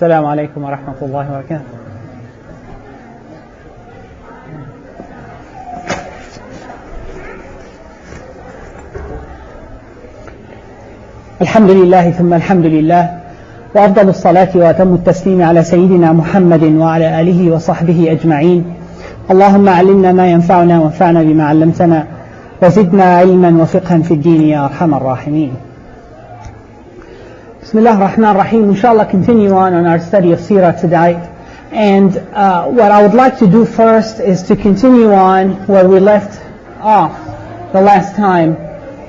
السلام عليكم ورحمة الله وبركاته. الحمد لله ثم الحمد لله، وأفضل الصلاة وأتم التسليم على سيدنا محمد وعلى آله وصحبه أجمعين. اللهم علمنا ما ينفعنا وانفعنا بما علمتنا وزدنا علما وفقها في الدين يا أرحم الراحمين. Bismillah ar-Rahman ar-Rahim. Inshallah, continue on our study of Seerah today. And what I would like to do first is to continue on where we left off the last time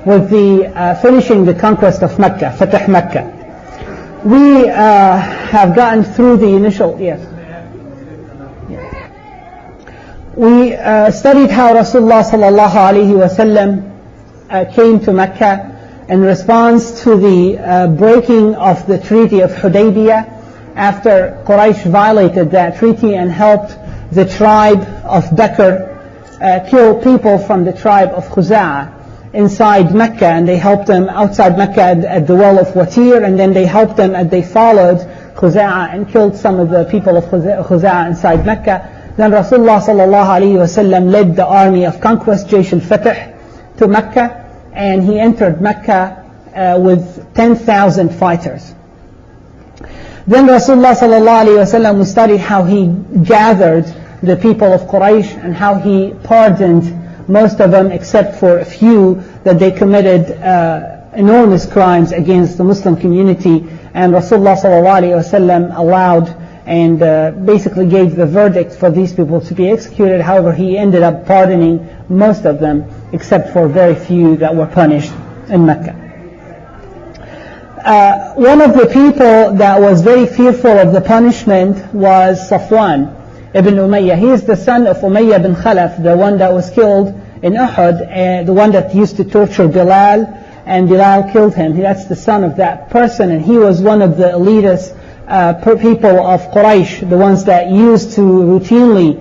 with the finishing the conquest of Makkah, Fatah Makkah. We have gotten through the initial, We studied how Rasulullah sallallahu alaihi wasallam came to Makkah in response to the breaking of the treaty of Hudaybiyah, after Quraysh violated that treaty and helped the tribe of Bashar kill people from the tribe of Khuza'ah inside Mecca, and they helped them outside Mecca at the well of Watir, and then they helped them as they followed Khuza'ah and killed some of the people of Khuza'ah inside Mecca. Then Rasulullah sallallahu alaihi wasallam led the army of conquest, Jaysh al-Fatah, to Mecca, and he entered Mecca with 10,000 fighters. Then Rasulullah sallallahu alaihi wasallam, we studied how he gathered the people of Quraysh and how he pardoned most of them except for a few that they committed enormous crimes against the Muslim community, and Rasulullah sallallahu alaihi wasallam allowed and basically gave the verdict for these people to be executed. However, he ended up pardoning most of them except for very few that were punished in Mecca. One of the people that was very fearful of the punishment was Safwan ibn Umayyah. He is the son of Umayyah bin Khalaf, the one that was killed in Uhud, the one that used to torture Bilal, and Bilal killed him. That's the son of that person, and he was one of the elitist people of Quraysh, the ones that used to routinely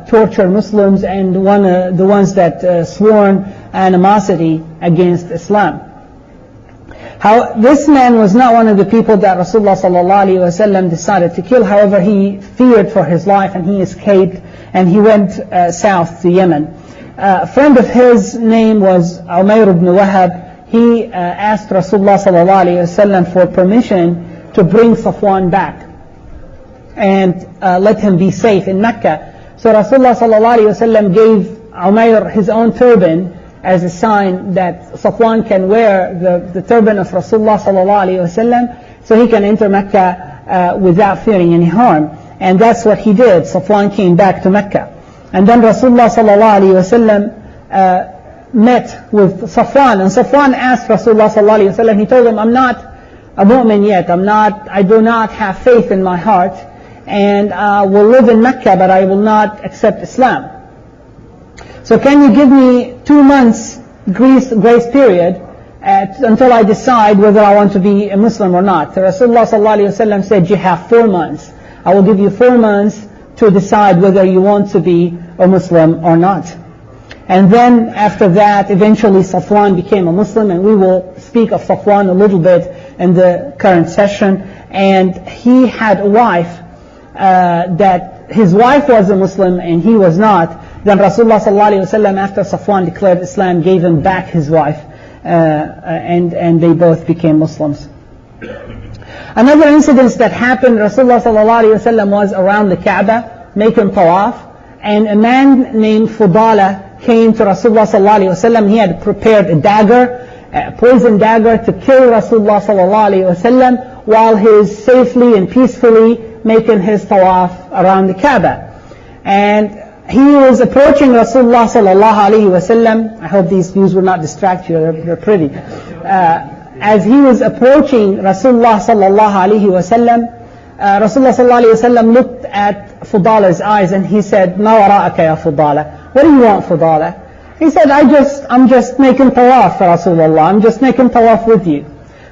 torture Muslims, and the ones that sworn animosity against Islam. How this man was not one of the people that Rasulullah sallallahu alaihi wasallam decided to kill. However, he feared for his life and he escaped, and he went south to Yemen. A friend of his name was Umayr ibn Wahab. He asked Rasulullah sallallahu alaihi wasallam for permission to bring Safwan back and let him be safe in Mecca. So Rasulullah sallallahu alaihi wasallam gave Umayr his own turban as a sign that Safwan can wear the turban of Rasulullah sallallahu alaihi wasallam, so he can enter Mecca without fearing any harm. And that's what he did. Safwan came back to Mecca, and then Rasulullah sallallahu alaihi wasallam met with Safwan, and Safwan asked Rasulullah sallallahu alaihi wasallam. He told him, "I'm not a mu'min yet. I do not have faith in my heart, and will live in Mecca, but I will not accept Islam. So can you give me 2 months grace period until I decide whether I want to be a Muslim or not?" So Rasulullah sallallahu alaihi wasallam said, "You have 4 months. I will give you 4 months to decide whether you want to be a Muslim or not." And then after that, eventually Safwan became a Muslim, and we will speak of Safwan a little bit in the current session. And he had a wife that his wife was a Muslim and he was not. Then Rasulullah sallallahu alaihi wasallam, after Safwan declared Islam, gave him back his wife, and they both became Muslims. Another incident that happened, Rasulullah sallallahu alaihi wasallam was around the Kaaba making tawaf, and a man named Fudala came to Rasulullah sallallahu alaihi wasallam. He had prepared a dagger, a poison dagger, to kill Rasulullah sallallahu alaihi wasallam while he is safely and peacefully making his tawaf around the Kaaba. And he was approaching Rasulullah sallallahu alaihi wasallam. I hope these views will not distract you. They're pretty. As he was approaching Rasulullah sallallahu alaihi wasallam, Rasulullah sallallahu alaihi wasallam looked at Fudala's eyes and he said, "Ma wara'aka ya Fudala? What do you want, Fudala?" He said, I'm just making tawaf for Rasulullah. I'm just making tawaf with you.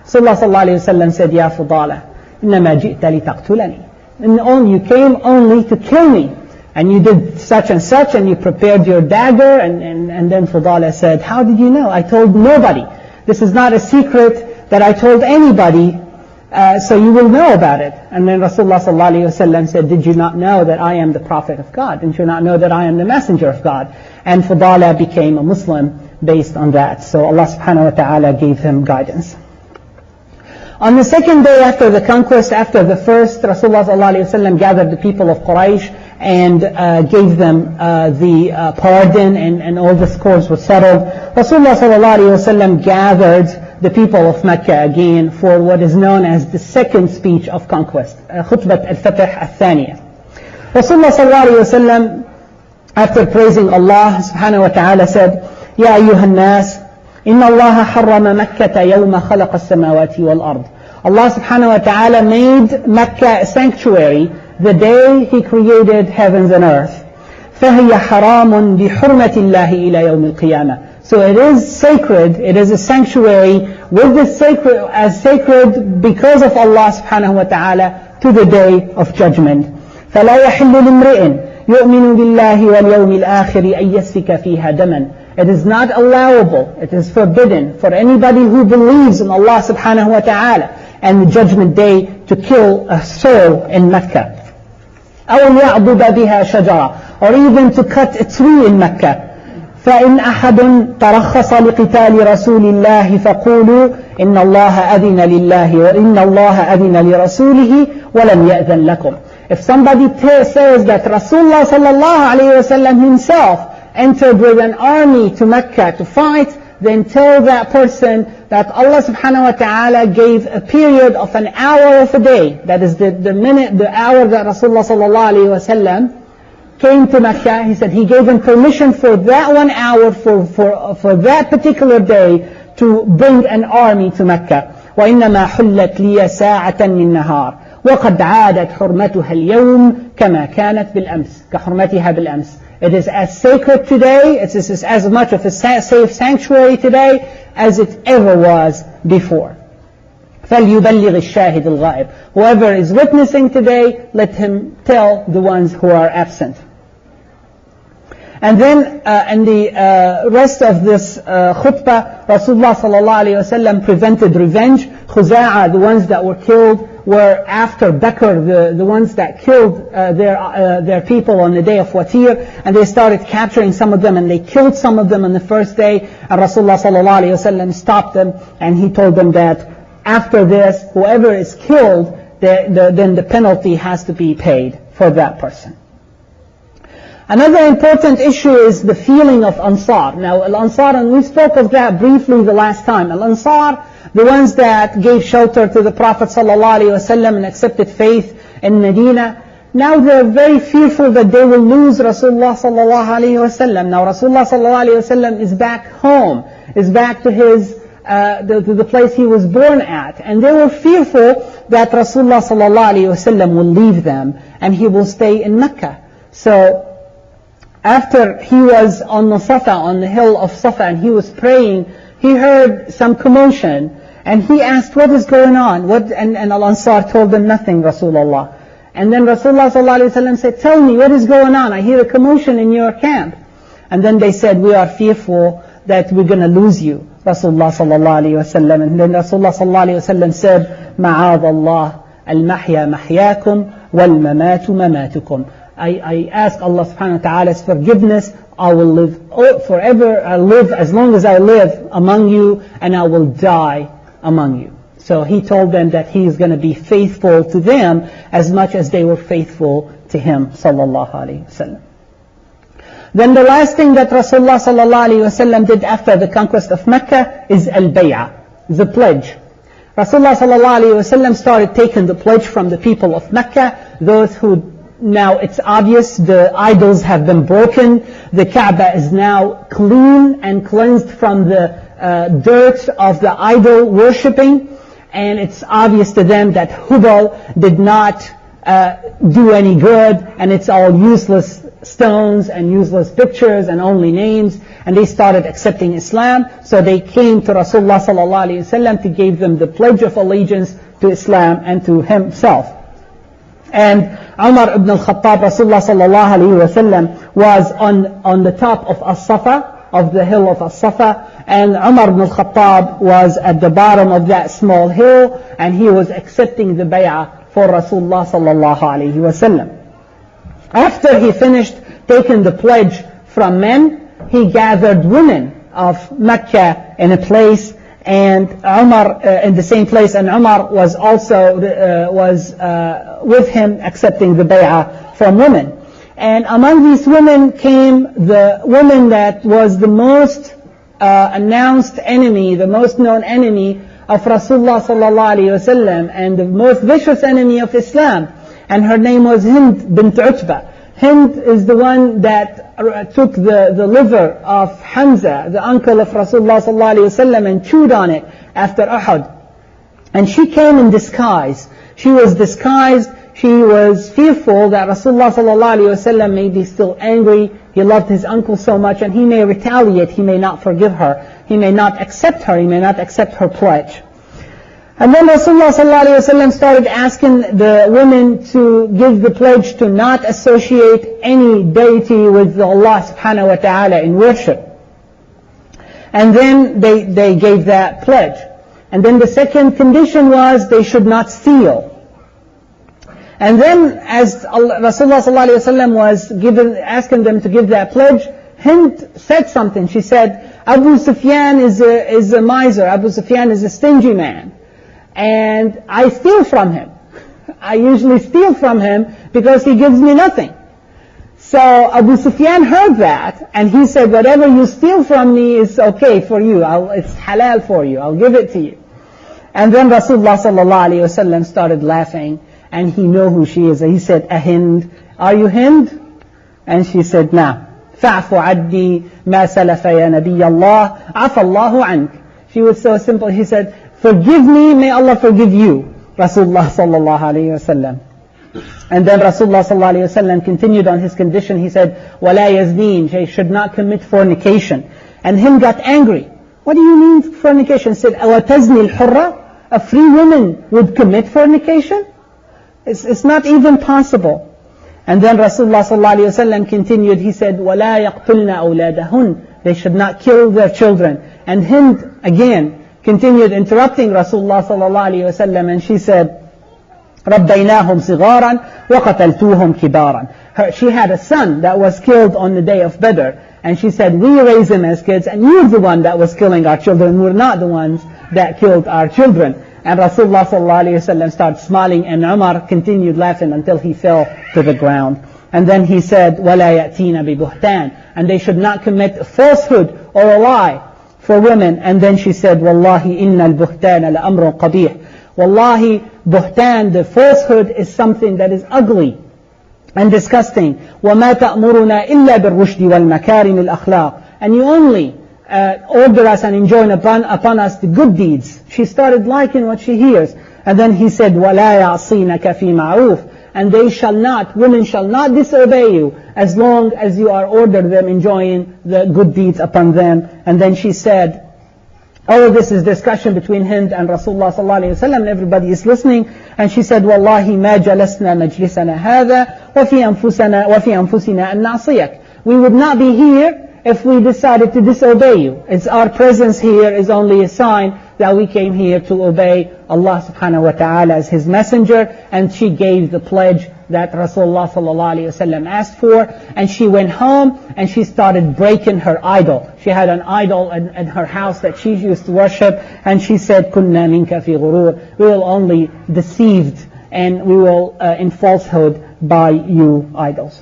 Rasulullah sallallahu alaihi wasallam said, "Ya Fudala, innama ji'ta li taqtulani." You came only to kill me. And you did such and such, and you prepared your dagger. And then Fudala said, "How did you know? I told nobody. This is not a secret that I told anybody so you will know about it. And then Rasulullah sallallahu alayhi wasallam said, did you not know that I am the Prophet of God? Didn't you not know that I am the Messenger of God? And Fadala became a Muslim based on that. So Allah subhanahu wa ta'ala gave him guidance. On the second day after the conquest, after the first, Rasulullah sallallahu alayhi wasallam gathered the people of Quraysh and gave them the pardon, and all the scores were settled. Rasulullah sallallahu alayhi wasallam gathered the people of Makkah again for what is known as the second speech of conquest, Khutbah al-Fatah al-Thaniya. Rasulullah sallallahu alayhi wasallam, after praising Allah subhanahu wa ta'ala, said, Ya ayyuhan nas, inna Allah harrama Makkata yawma khalaqa as-samawati wal ard. Allah subhanahu wa ta'ala made Makkah a sanctuary the day He created heavens and earth. فَهِيَ حَرَامٌ بِحُرْمَةِ اللَّهِ إِلَى يَوْمِ الْقِيَامَةِ. So it is sacred, it is a sanctuary with the sacred, as sacred because of Allah subhanahu wa ta'ala to the day of judgment. فَلَا يَحِلُّ لِامْرِئٍ يُؤْمِنُ بِاللَّهِ وَالْيَوْمِ الْآخِرِ أَن يَسْفِكَ فِيهَا دَمًا. It is not allowable, it is forbidden for anybody who believes in Allah subhanahu wa ta'ala and the judgment day to kill a soul in Mecca. أو يعضد بها شجرة, or even to cut a tree in Mecca. فإن أحد ترخص لقتال رسول الله فقولوا إن الله أذن لله وإن الله أذن لرسوله ولم يأذن لكم. If somebody says that Rasulullah sallallahu alayhi wasallam himself entered with an army to Mecca to fight, then tell that person that Allah subhanahu wa ta'ala gave a period of an hour of a day, that is the minute, the hour that Rasulullah sallallahu alayhi wasallam came to Mecca. He said He gave him permission for that 1 hour, for that particular day, to bring an army to Mecca. وَإِنَّمَا حُلَّتْ لِيَ سَاعَةً مِّن نَهَارٍ وَقَدْ عَادَتْ حُرْمَتُهَا الْيَوْمِ كَمَا كَانَتْ بِالْأَمْسِ كَحُرْمَتِهَا بِالْأَمْسِ. It is as sacred today, it is as much of a safe sanctuary today as it ever was before. فَلْيُبَلِّغِ الشَّاهِدِ الْغَائِبِ. Whoever is witnessing today, let him tell the ones who are absent. And then in the rest of this khutbah, Rasulullah sallallahu alayhi wasallam prevented revenge. Khuza'a, the ones that were killed, were after Bakr, the ones that killed their people on the day of Watir, and they started capturing some of them, and they killed some of them on the first day, and Rasulullah sallallahu alayhi wasallam stopped them, and he told them that after this, whoever is killed, then the penalty has to be paid for that person. Another important issue is the feeling of Ansar. Now, Al-Ansar, and we spoke of that briefly the last time. Al-Ansar, the ones that gave shelter to the Prophet ﷺ and accepted faith in Medina, now they're very fearful that they will lose Rasulullah ﷺ. Now, Rasulullah ﷺ is back home, is back to his to the place he was born at, and they were fearful that Rasulullah ﷺ will leave them and he will stay in Mecca. So after he was on the Safa, on the hill of Safa, and he was praying, he heard some commotion, and he asked, what is going on? And Al-Ansar told him, nothing, Rasulullah. And then Rasulullah ﷺ said, tell me, what is going on? I hear a commotion in your camp. And then they said, we are fearful that we're going to lose you, Rasulullah ﷺ. And then Rasulullah ﷺ said, مَعَاذَ اللَّهِ الْمَحْيَا مَحْيَاكُمْ وَالْمَمَاتُ مَمَاتُكُمْ. I ask Allah subhanahu wa ta'ala's forgiveness. I will live forever, I'll live as long as I live among you, and I will die among you. So he told them that he is going to be faithful to them as much as they were faithful to him, sallallahu alayhi wasallam. Then the last thing that Rasulullah sallallahu alayhi wasallam did after the conquest of Mecca is al-bay'ah, the pledge. Rasulullah sallallahu alayhi wasallam started taking the pledge from the people of Mecca, those who, now it's obvious, the idols have been broken, the Kaaba is now clean and cleansed from the dirt of the idol worshipping, and it's obvious to them that Hubal did not do any good, and it's all useless stones and useless pictures and only names, and they started accepting Islam. So they came to Rasulullah sallallahu alayhi wasallam to give them the pledge of allegiance to Islam and to himself. And Umar ibn al-Khattab, Rasulullah sallallahu alayhi wasallam, was on the top of As-Safa, of the hill of As-Safa, and Umar ibn al-Khattab was at the bottom of that small hill, and he was accepting the bay'ah for Rasulullah sallallahu alayhi wasallam. After he finished taking the pledge from men, he gathered women of Mecca in a place, and Umar in the same place, and Umar was also with him accepting the bay'ah from women. And among these women came the woman that was the most announced enemy, the most known enemy of Rasulullah sallallahu alaihi wasallam, and the most vicious enemy of Islam. And her name was Hind bint Utbah. Hind is the one that took the liver of Hamza, the uncle of Rasulullah sallallahu alaihi wasallam, and chewed on it after Uhud. And she came in disguise. She was disguised. She was fearful that Rasulullah sallallahu alaihi wasallam may be still angry. He loved his uncle so much, and he may retaliate. He may not forgive her. He may not accept her. He may not accept her pledge. And then Rasulullah sallallahu alaihi wasallam started asking the women to give the pledge to not associate any deity with Allah subhanahu wa ta'ala in worship. And then they gave that pledge. And then the second condition was they should not steal. And then as Rasulullah sallallahu alaihi wasallam was asking them to give that pledge, Hind said something. She said, Abu Sufyan is a miser. Abu Sufyan is a stingy man. And I steal from him. I usually steal from him because he gives me nothing. So Abu Sufyan heard that, and he said, whatever you steal from me is okay for you. It's halal for you. I'll give it to you. And then Rasulullah sallallahu alaihi wasallam started laughing, and he knew who she is. He said, Hind, are you Hind? And she said, no. فَعْفُ عَدِّي مَا سَلَفَ يَا نَبِيَّ اللَّهِ عَفَى اللَّهُ عَنْكَ. She was so simple. He said, forgive me, may Allah forgive you, Rasulullah sallallahu alayhi wasallam. And then Rasulullah sallallahu alayhi wasallam continued on his condition. He said, وَلَا يَزْنِينَ, she should not commit fornication. And him got angry. What do you mean fornication? He said, أَوَتَزْنِي الْحُرَّةِ, a free woman would commit fornication? It's not even possible. And then Rasulullah sallallahu alayhi wasallam continued. He said, وَلَا يَقْتُلْنَ أَوْلَادَهُنْ, they should not kill their children. And Hind again continued interrupting Rasulullah sallallahu alayhi wasallam, and she said, رَبَّيْنَاهُمْ صِغَارًا وَقَتَلْتُوهُمْ كِبَارًا. She had a son that was killed on the day of Badr, and she said, we raised him as kids, and you're the one that was killing our children. We're not the ones that killed our children. And Rasulullah sallallahu alayhi wasallam started smiling, and Umar continued laughing until he fell to the ground. And then he said, وَلَا يَأْتِينَ بِبُهْتَانٍ, and they should not commit a falsehood or a lie for women. And then she said, Wallahi inna al-buhtan la-amrun qabih. Wallahi, buhtan, the falsehood, is something that is ugly and disgusting. وَمَا تَأْمُرُنَا إِلَّا بِالرُّشْدِ وَالْمَكَارِمِ الْأَخْلَاقِ. And you only order us and enjoin upon us the good deeds. She started liking what she hears. And then he said, وَلَا يَعْصِينَكَ فِي مَعْرُوفٍ, and women shall not disobey you as long as you are ordered them, enjoying the good deeds upon them. And then she said, all of this is discussion between Hind and Rasulullah sallallahu alayhi wasallam, and everybody is listening. And she said, Wallahi ma jalasna majlisana hadha wa fi anfusina an na'siyak. We would not be here if we decided to disobey you. It's our presence here is only a sign that we came here to obey Allah subhanahu wa ta'ala as His messenger. And she gave the pledge that Rasulullah sallallahu alayhi wasallam asked for, and she went home and she started breaking her idol. She had an idol in her house that she used to worship, and she said, Kunna minka fi ghurur, we will only deceived and we will in falsehood by you idols.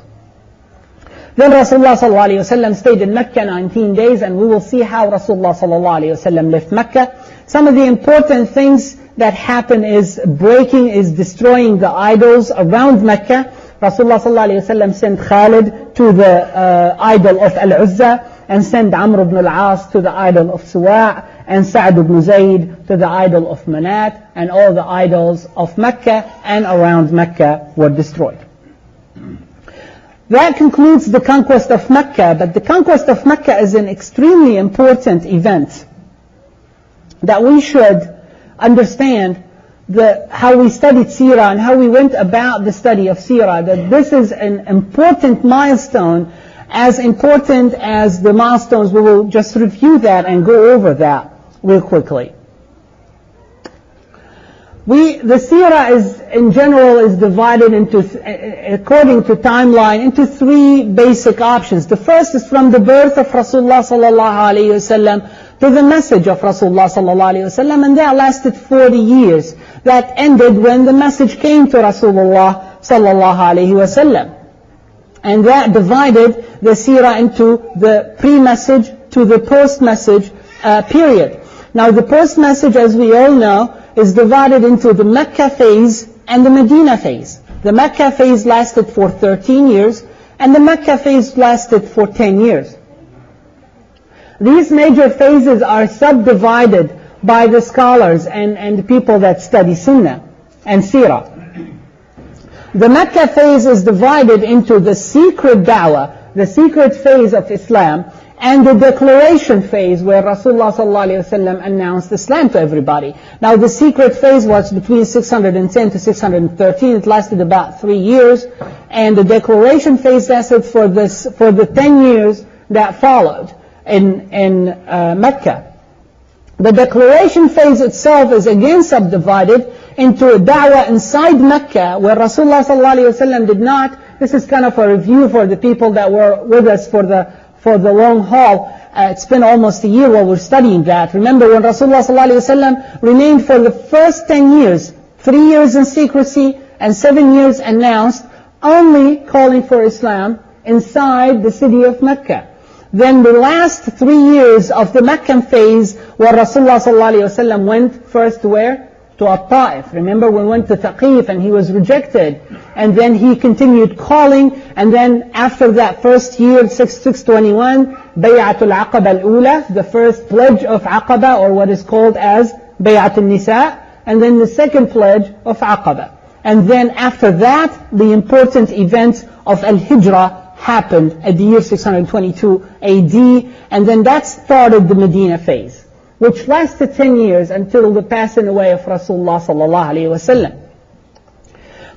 Then Rasulullah sallallahu alayhi wasallam stayed in Mecca 19 days, and we will see how Rasulullah sallallahu alayhi wasallam left Mecca. Some of the important things that happen is destroying the idols around Mecca. Rasulullah sallallahu alayhi wasallam sent Khalid to the idol of Al-Uzza, and sent Amr ibn al-As to the idol of Suwa', and Sa'd ibn Zayd to the idol of Manat, and all the idols of Mecca and around Mecca were destroyed. That concludes the conquest of Mecca, but the conquest of Mecca is an extremely important event that we should understand how we studied Seerah and how we went about the study of Seerah, that this is an important milestone as important as the milestones. We will just review that and go over that real quickly. The seerah is, in general, is divided into, according to timeline, into three basic options. The first is from the birth of Rasulullah sallallahu alayhi wasallam to the message of Rasulullah sallallahu alayhi wasallam, and that lasted 40 years. That ended when the message came to Rasulullah sallallahu alayhi wasallam. And that divided the seerah into the pre-message to the post-message period. Now the post-message, as we all know, is divided into the Mecca phase and the Medina phase. The Mecca phase lasted for 13 years, and the Mecca phase lasted for 10 years. These major phases are subdivided by the scholars and the people that study Sunnah and Seerah. The Mecca phase is divided into the secret da'wah, the secret phase of Islam, and the declaration phase where Rasulullah ﷺ announced Islam to everybody. Now the secret phase was between 610 to 613. It lasted about 3 years, and the declaration phase lasted for the 10 years that followed in Mecca. The declaration phase itself is again subdivided into a da'wah inside Mecca, where Rasulullah ﷺ did not. This is kind of a review for the people that were with us for the long haul. It's been almost a year while we're studying that. Remember when Rasulullah ﷺ remained for the first 10 years, 3 years in secrecy and 7 years announced, only calling for Islam inside the city of Mecca. Then the last 3 years of the Meccan phase, where Rasulullah ﷺ went first to where? To Al-Ta'if. Remember when we went to Thaqif and he was rejected, and then he continued calling, and then after that first year, 621, Bay'atul Aqaba al-Ula, the first pledge of Aqaba, or what is called as Bay'atul Nisa, and then the second pledge of Aqaba. And then after that, the important event of Al-Hijrah happened at the year 622 AD, and then that started the Medina phase, which lasted 10 years until the passing away of Rasulullah sallallahu alayhi wasallam.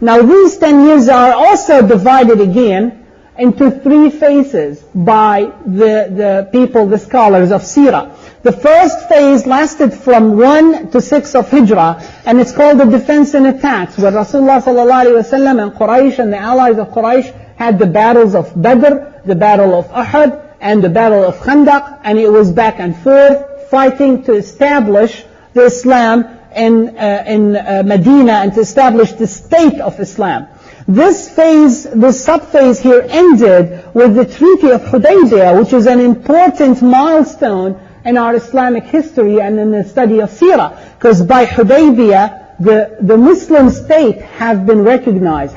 Now these 10 years are also divided again into 3 phases by the people, the scholars of Seerah. The first phase lasted from 1 to 6 of Hijrah, and it's called the defense and attacks, where Rasulullah sallallahu alayhi wasallam and Quraysh and the allies of Quraysh had the battles of Badr, the battle of Uhud, and the battle of Khandaq, and it was back and forth, fighting to establish the Islam in Medina and to establish the state of Islam. This phase, this sub-phase here ended with the Treaty of Hudaybiyah, which is an important milestone in our Islamic history and in the study of Seerah, because by Hudaybiyah, the Muslim state has been recognized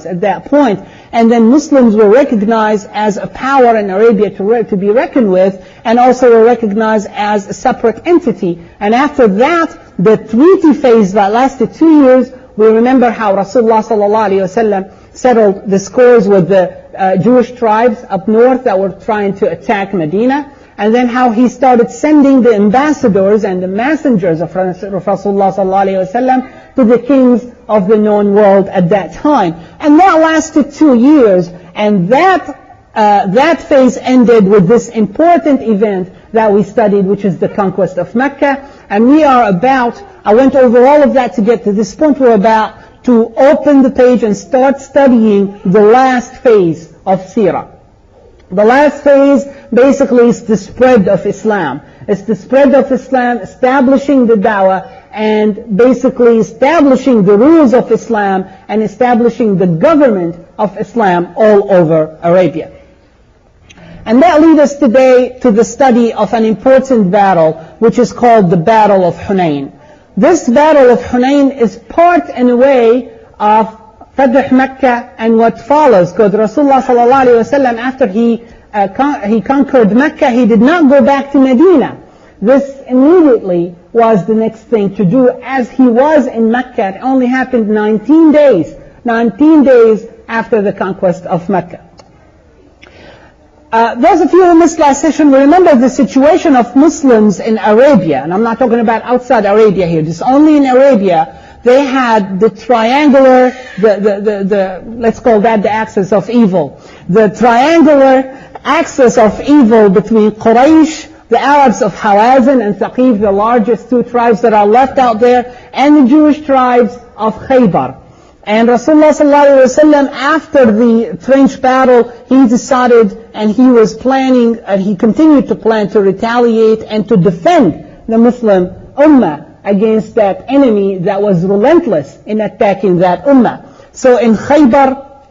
at that point, and then Muslims were recognized as a power in Arabia to be reckoned with, and also were recognized as a separate entity. And after that, the treaty phase that lasted 2 years, we remember how Rasulullah sallallahu alaihi wasallam settled the scores with the Jewish tribes up north that were trying to attack Medina, and then how he started sending the ambassadors and the messengers of Rasulullah sallallahu alaihi wasallam to the kings of the known world at that time. And that lasted 2 years, and that phase ended with this important event that we studied, which is the conquest of Mecca. And we are about, I went over all of that to get to this point, we're about to open the page and start studying the last phase of Seerah. The last phase basically is the spread of Islam. It's the spread of Islam, establishing the da'wah, and basically establishing the rules of Islam and establishing the government of Islam all over Arabia. And that leads us today to the study of an important battle, which is called the Battle of Hunayn. This Battle of Hunayn is part, in a way, of Fatah Makkah and what follows, because Rasulullah sallallahu alaihi wasallam, after he conquered Mecca, he did not go back to Medina. This immediately was the next thing to do, as he was in Mecca. It only happened 19 days after the conquest of Mecca. Those of you who missed last session will remember the situation of Muslims in Arabia, and I'm not talking about outside Arabia here, just only in Arabia, they had the triangular, let's call that the axis of evil. The triangular axis of evil between Quraysh, the Arabs of Hawazin and Thaqif, the largest two tribes that are left out there, and the Jewish tribes of Khaybar. And Rasulullah ﷺ, after the trench battle, he decided, and he was planning, and he continued to plan to retaliate and to defend the Muslim Ummah against that enemy that was relentless in attacking that Ummah. So in Khaybar,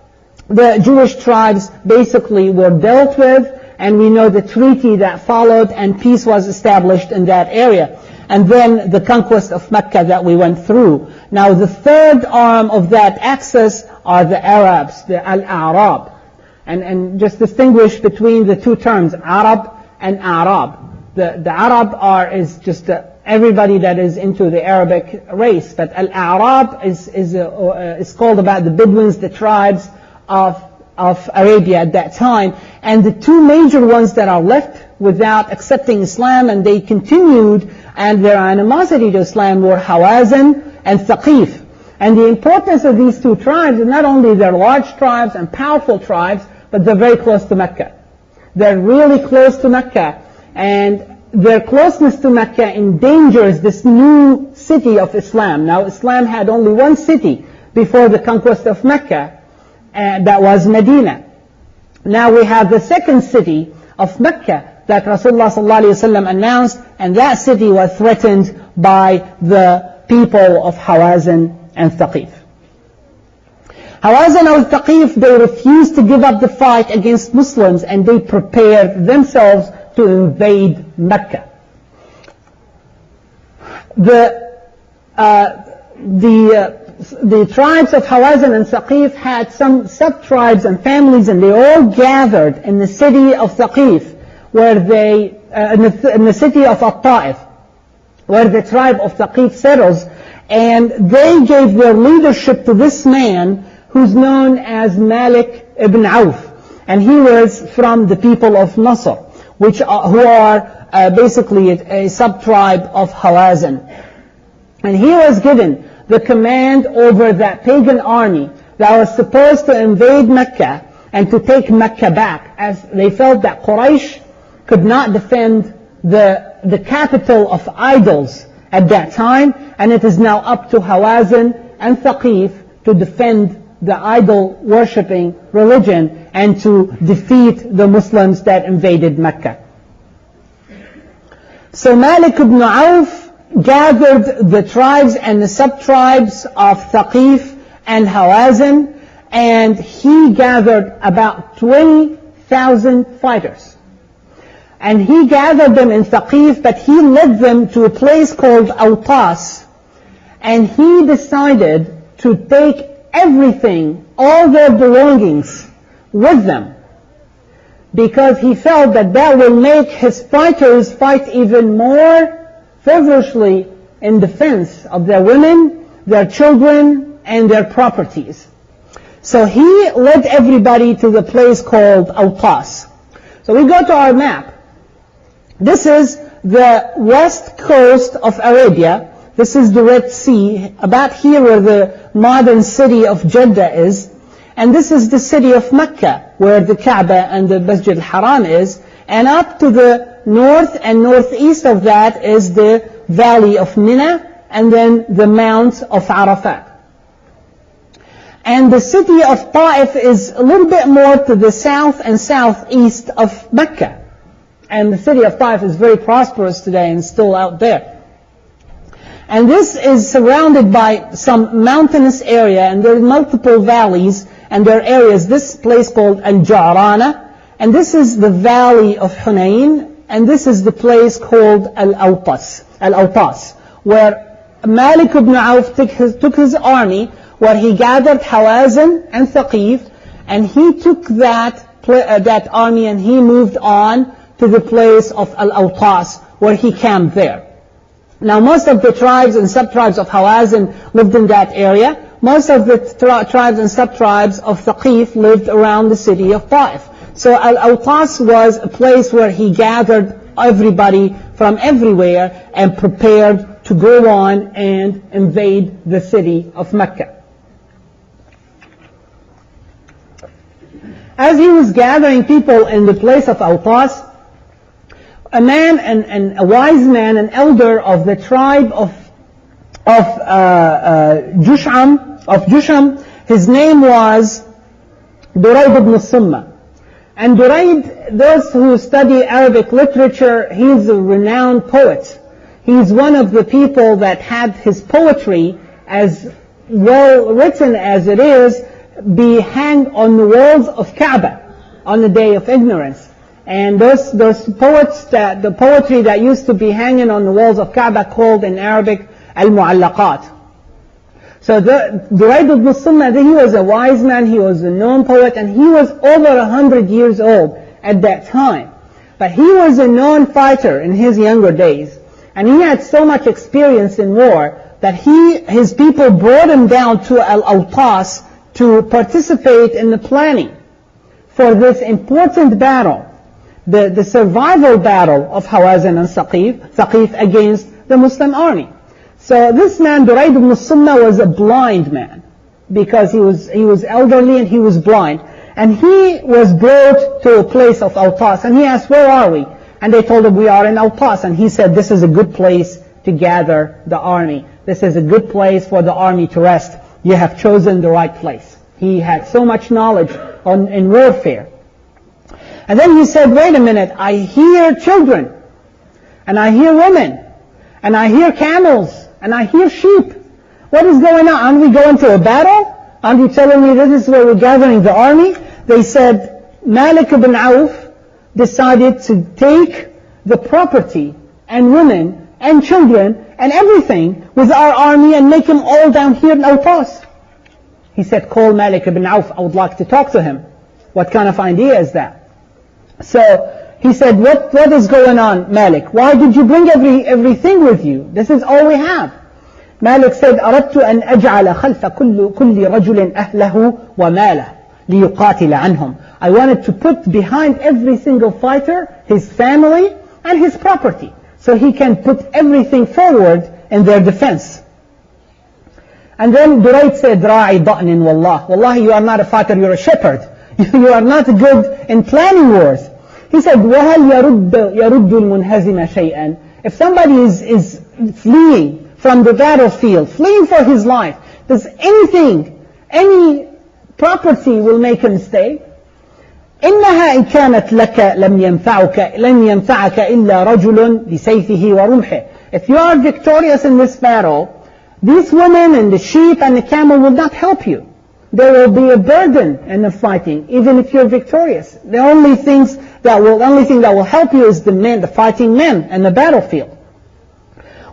the Jewish tribes basically were dealt with, and we know the treaty that followed, and peace was established in that area. And then the conquest of Mecca that we went through. Now the third arm of that axis are the Arabs, the Al-A'rab. And just distinguish between the two terms, Arab and Arab. The Arab is just everybody that is into the Arabic race, but Al-A'rab is called about the Bedouins, the tribes of Arabia at that time. And the two major ones that are left without accepting Islam, and they continued, and their animosity to Islam, were Hawazin and Thaqif. And the importance of these two tribes is not only they're large tribes and powerful tribes, but they're very close to Mecca. They're really close to Mecca, and their closeness to Mecca endangers this new city of Islam. Now Islam had only one city before the conquest of Mecca, and that was Medina. Now we have the second city of Mecca that Rasulullah ﷺ announced, and that city was threatened by the people of Hawazin and Thaqif. Hawazin and Thaqif, they refused to give up the fight against Muslims, and they prepared themselves to invade Mecca. The tribes of Hawazin and Thaqif had some sub-tribes and families, and they all gathered in the city of Thaqif, where in the city of Al-Ta'if, where the tribe of Thaqif settles, and they gave their leadership to this man who's known as Malik ibn Auf, and he was from the people of Nasr, who are basically a sub-tribe of Hawazin. And he was given the command over that pagan army that was supposed to invade Mecca and to take Mecca back, as they felt that Quraysh could not defend the capital of idols at that time, and it is now up to Hawazin and Thaqif to defend the idol-worshipping religion and to defeat the Muslims that invaded Mecca. So Malik ibn Auf gathered the tribes and the sub-tribes of Thaqif and Hawazin, and he gathered about 20,000 fighters. And he gathered them in Thaqif, but he led them to a place called Awtas, and he decided to take everything, all their belongings, with them, because he felt that that will make his fighters fight even more fervently in defense of their women, their children, and their properties. So he led everybody to the place called Awtas. So we go to our map. This is the west coast of Arabia. This is the Red Sea, about here where the modern city of Jeddah is. And this is the city of Mecca, where the Kaaba and the Masjid al-Haram is. And up to the north and northeast of that is the valley of Mina, and then the Mount of Arafat. And the city of Ta'if is a little bit more to the south and southeast of Mecca. And the city of Ta'if is very prosperous today and still out there. And this is surrounded by some mountainous area, and there are multiple valleys, and there are areas, this place called Al-Ji'ranah, and this is the valley of Hunayn, and this is the place called Al-Awtas, where Malik ibn Auf took his army, where he gathered Hawazin and Thaqif, and he took that army and he moved on to the place of Al-Awtas, where he camped there. Now most of the tribes and sub-tribes of Hawazin lived in that area. Most of the tribes and sub-tribes of Thaqif lived around the city of Ta'if. So Al-Awtas was a place where he gathered everybody from everywhere and prepared to go on and invade the city of Mecca. As he was gathering people in the place of Awtas, a man and a wise man, an elder of the tribe of Jusham, his name was Durayd ibn Summa. And Durayd, those who study Arabic literature, he's a renowned poet. He's one of the people that had his poetry, as well written as it is, be hanged on the walls of Kaaba on the day of ignorance. And those poets, the poetry that used to be hanging on the walls of Kaaba, called in Arabic Al-Mu'allaqat. So Durayd ibn Summa, he was a wise man, he was a known poet, and he was over 100 years old at that time. But he was a known fighter in his younger days, and he had so much experience in war that his people brought him down to Al-Awtas to participate in the planning for this important battle, the survival battle of Hawazin and Saqif against the Muslim army. So this man, Durayd ibn Summa, was a blind man because he was elderly and he was blind. And he was brought to a place of Awtas, and he asked, where are we? And they told him, we are in Awtas. And he said, this is a good place to gather the army. This is a good place for the army to rest. You have chosen the right place. He had so much knowledge in warfare. And then he said, wait a minute, I hear children, and I hear women, and I hear camels, and I hear sheep. What is going on? Aren't we going to a battle? Aren't you telling me this is where we're gathering the army? They said, Malik ibn Auf decided to take the property and women and children and everything with our army and make them all down here in Awtas. He said, call Malik ibn Auf, I would like to talk to him. What kind of idea is that? So he said, what is going on, Malik? Why did you bring everything with you? This is all we have. Malik said, أردت أن أجعل خلف كل رجل أهله وماله ليقاتل عنهم. I wanted to put behind every single fighter his family and his property, so he can put everything forward in their defense. And then Durayd said, راعي ضأن والله. Wallahi, you are not a fighter, you're a shepherd. You are not good in planning wars. He said, وَهَلْ يَرُدُّ الْمُنْهَزِمَ شَيْئًا. If somebody is fleeing from the battlefield, fleeing for his life, does any property will make him stay? إنها إن كانت لك لم ينفعك إلا رجل بسيفه ورمحه. If you are victorious in this battle, these women and the sheep and the camel will not help you. There will be a burden in the fighting, even if you're victorious. The only thing that will help you is the fighting men in the battlefield.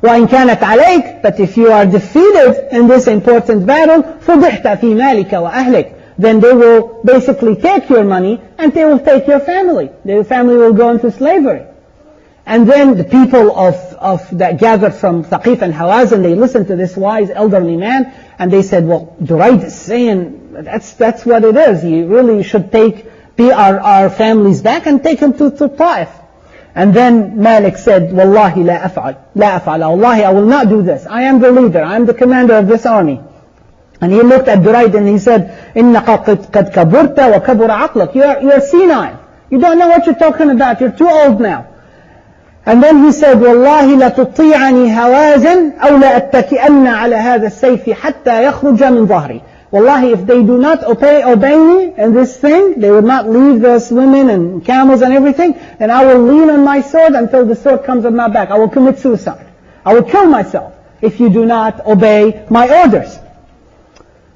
وإن كانت عليك, but if you are defeated in this important battle, فضحت في مالك وأهلك, then they will basically take your money and they will take your family. Your family will go into slavery. And then the people that gathered from Saqif and Hawazin, they listened to this wise elderly man, and they said, well, Durayd is saying that's what it is. You really should be our families back and take them to Taif. And then Malik said, Wallahi la af'al. Wallahi, I will not do this. I am the leader. I am the commander of this army. And he looked at Durayd and he said, إِنَّقَ قَدْ كَبُرْتَ وَكَبُرَ عَقْلَكَ. You're senile. You don't know what you're talking about. You're too old now. And then he said, وَاللَّهِ لَتُطِيعَنِي هَوَازٍ أَوْ لَأَتَّكِئَنَّ عَلَى هَذَا السَّيْفِ حَتَّى يَخْرُجَ مِنْ ظَهْرِي. Wallahi, if they do not obey me in this thing, they will not leave those women and camels and everything, then I will lean on my sword until the sword comes on my back. I will commit suicide. I will kill myself if you do not obey my orders.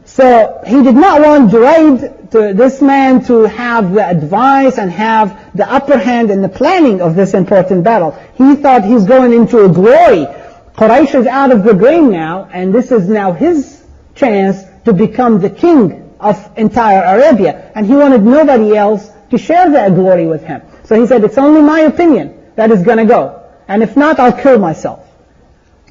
So he did not want Durayd, this man, to have the advice and have the upper hand in the planning of this important battle. He thought he's going into a glory. Quraysh is out of the game now, and this is now his chance to become the king of entire Arabia. And he wanted nobody else to share that glory with him. So he said, it's only my opinion that is going to go. And if not, I'll kill myself.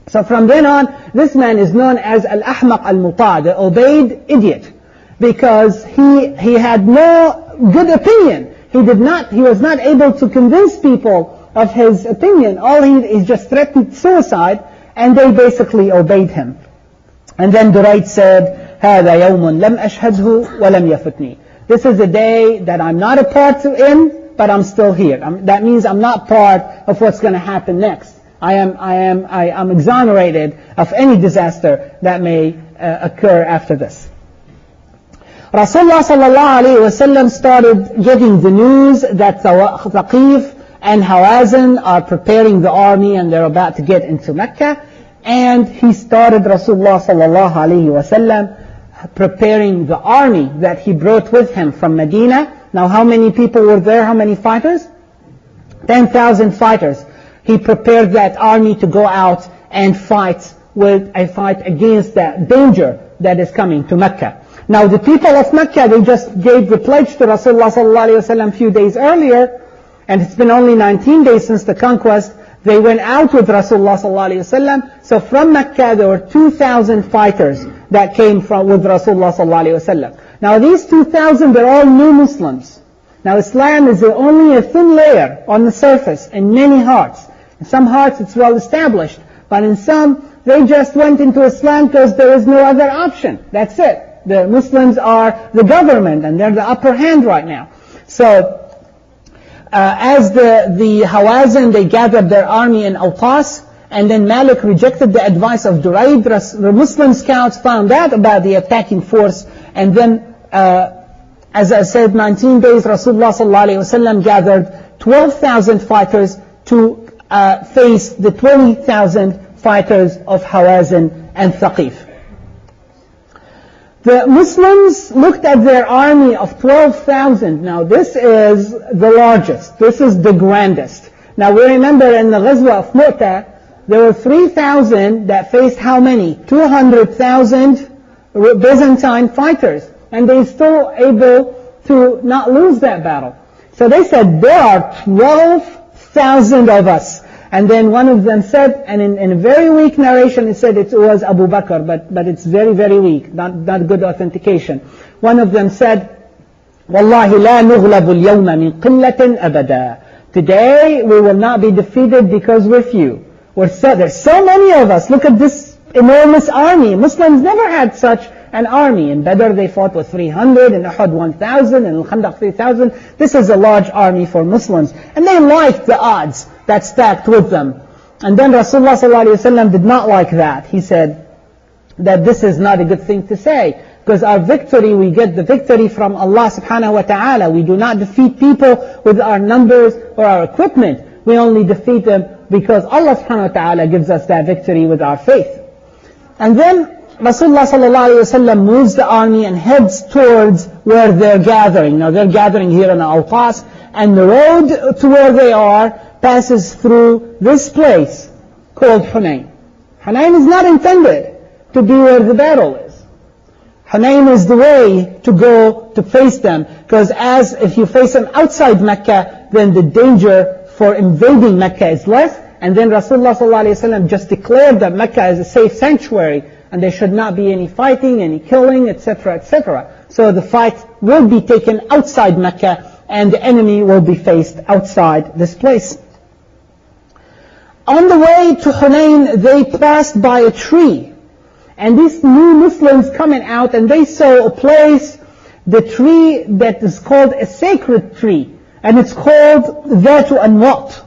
So from then on, this man is known as Al-Ahmaq Al-Muta', the obeyed idiot, because he had no good opinion. He was not able to convince people of his opinion. All he just threatened suicide, And they basically obeyed him. And then Durayd said, هَذَا يَوْمٌ لَمْ أَشْهَدْهُ وَلَمْ يَفُتْنِي. This is a day that I'm not a part in, but I'm still here. That means I'm not part of what's going to happen next. I'm exonerated of any disaster that may occur after this. Rasulullah sallallahu alayhi wa sallam started getting the news that Thaqif and Hawazin are preparing the army and they're about to get into Mecca. And he started, Rasulullah sallallahu alayhi wa sallam, preparing the army that he brought with him from Medina. Now how many people were there? How many fighters? 10,000 fighters. He prepared that army to go out and fight against that danger that is coming to Mecca. Now the people of Mecca, they just gave the pledge to Rasulullah sallallahu alayhi wa sallam a few days earlier, and it's been only 19 days since the conquest. They went out with Rasulullah sallallahu alayhi wa sallam. So from Mecca there were 2,000 fighters that came with Rasulullah sallallahu alayhi wa sallam. Now these 2,000, they're all new Muslims. Now Islam is only a thin layer on the surface in many hearts. In some hearts it's well established, but in some they just went into Islam because there is no other option. That's it. The Muslims are the government and they're the upper hand right now. So as the Hawazin, they gathered their army in Awtas, and then Malik rejected the advice of Durayd. The Muslim scouts found out about the attacking force, and then, as I said, 19 days, Rasulullah sallallahu alayhi wa sallam gathered 12,000 fighters to face the 20,000 fighters of Hawazin and Thaqif. The Muslims looked at their army of 12,000. Now this is the largest. This is the grandest. Now we remember in the Ghazwah of Mu'tah, there were 3,000 that faced how many? 200,000 Byzantine fighters. And they still able to not lose that battle. So they said, there are 12,000 of us. And then one of them said, and in a very weak narration it said it was Abu Bakr, but it's very, very weak, not good authentication. One of them said, وَاللَّهِ لَا نُغْلَبُ الْيَوْمَ مِنْ قِلَّةٍ أَبَدًا. Today we will not be defeated because we're few. There's so many of us. Look at this enormous army. Muslims never had such an army. In Badr they fought with 300, in Uhud 1,000, in Al-Khandaq 3,000. This is a large army for Muslims. And they liked the odds that stacked with them. And then Rasulullah ﷺ did not like that. He said that this is not a good thing to say. Because our victory, we get the victory from Allah subhanahu wa ta'ala. We do not defeat people with our numbers or our equipment. We only defeat them because Allah subhanahu wa ta'ala gives us that victory with our faith. And then Rasulullah ﷺ moves the army and heads towards where they're gathering. Now they're gathering here in Awtas, and the road to where they are passes through this place called Hunayn. Hunayn is not intended to be where the battle is. Hunayn is the way to go to face them, because if you face them outside Mecca, then the danger for invading Mecca is less. And then Rasulullah ﷺ just declared that Mecca is a safe sanctuary, and there should not be any fighting, any killing, etc., etc. So the fight will be taken outside Mecca, and the enemy will be faced outside this place. On the way to Hunayn, they passed by a tree. And these new Muslims coming out, and they saw a place, the tree that is called a sacred tree. And it's called Dhatu Anwat.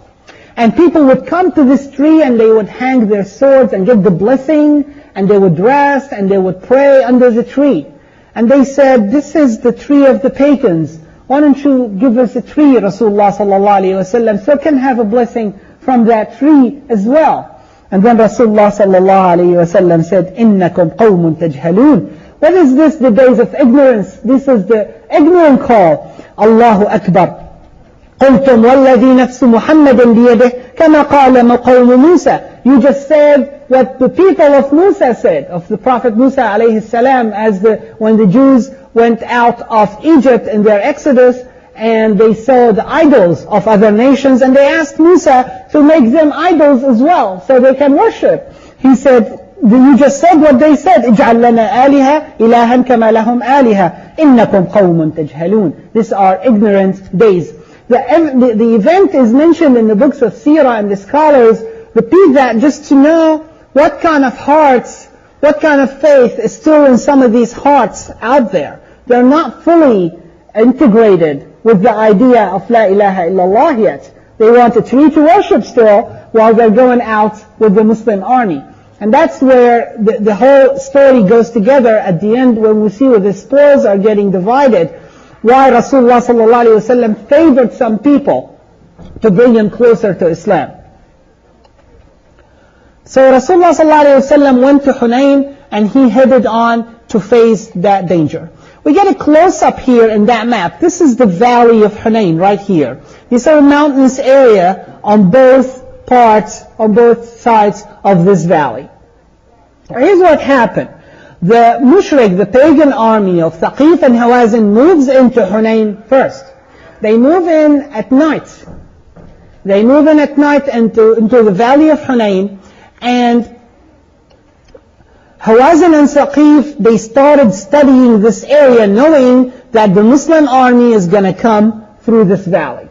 And people would come to this tree and they would hang their swords and give the blessing, and they would rest and they would pray under the tree. And they said, this is the tree of the pagans. Why don't you give us a tree, Rasulullah sallallahu alayhi wa sallam, so we can have a blessing from that tree as well. And then Rasulullah sallallahu alayhi wa sallam said, إِنَّكُمْ قَوْمٌ تَجْهَلُونَ. What is this, the days of ignorance? This is the ignorant call. Allahu Akbar. قُلْتُمْ وَالَّذِي نَفْسُ مُحَمَّدٍ بِيَدِهِ كَمَا قَالَ قَوْمُ مُوسَى. You just said what the people of Musa said, of the Prophet Musa alayhi salam, when the Jews went out of Egypt in their exodus, and they saw the idols of other nations, and they asked Musa to make them idols as well, so they can worship. He said, you just said what they said, اجعل لنا آلهة إلها كما لهم آلهة إنكم قوم تجهلون. These are ignorant days. The event is mentioned in the books of Seerah, and the scholars repeat that just to know what kind of hearts, what kind of faith is still in some of these hearts out there? They're not fully integrated with the idea of La ilaha illallah yet. They want a tree to worship still while they're going out with the Muslim army. And that's where the whole story goes together at the end when we see where the spoils are getting divided. Why Rasulullah sallallahu alaihi wasallam favored some people to bring them closer to Islam. So Rasulullah sallallahu alaihi wasallam went to Hunayn and he headed on to face that danger. We get a close-up here in that map. This is the valley of Hunayn right here. These are a mountainous area on both parts, on both sides of this valley. Here's what happened. The mushrik, the pagan army of Thaqif and Hawazin moves into Hunayn first. They move in at night. They move in at night into the valley of Hunayn, and Hawazin and Thaqif, they started studying this area knowing that the Muslim army is going to come through this valley.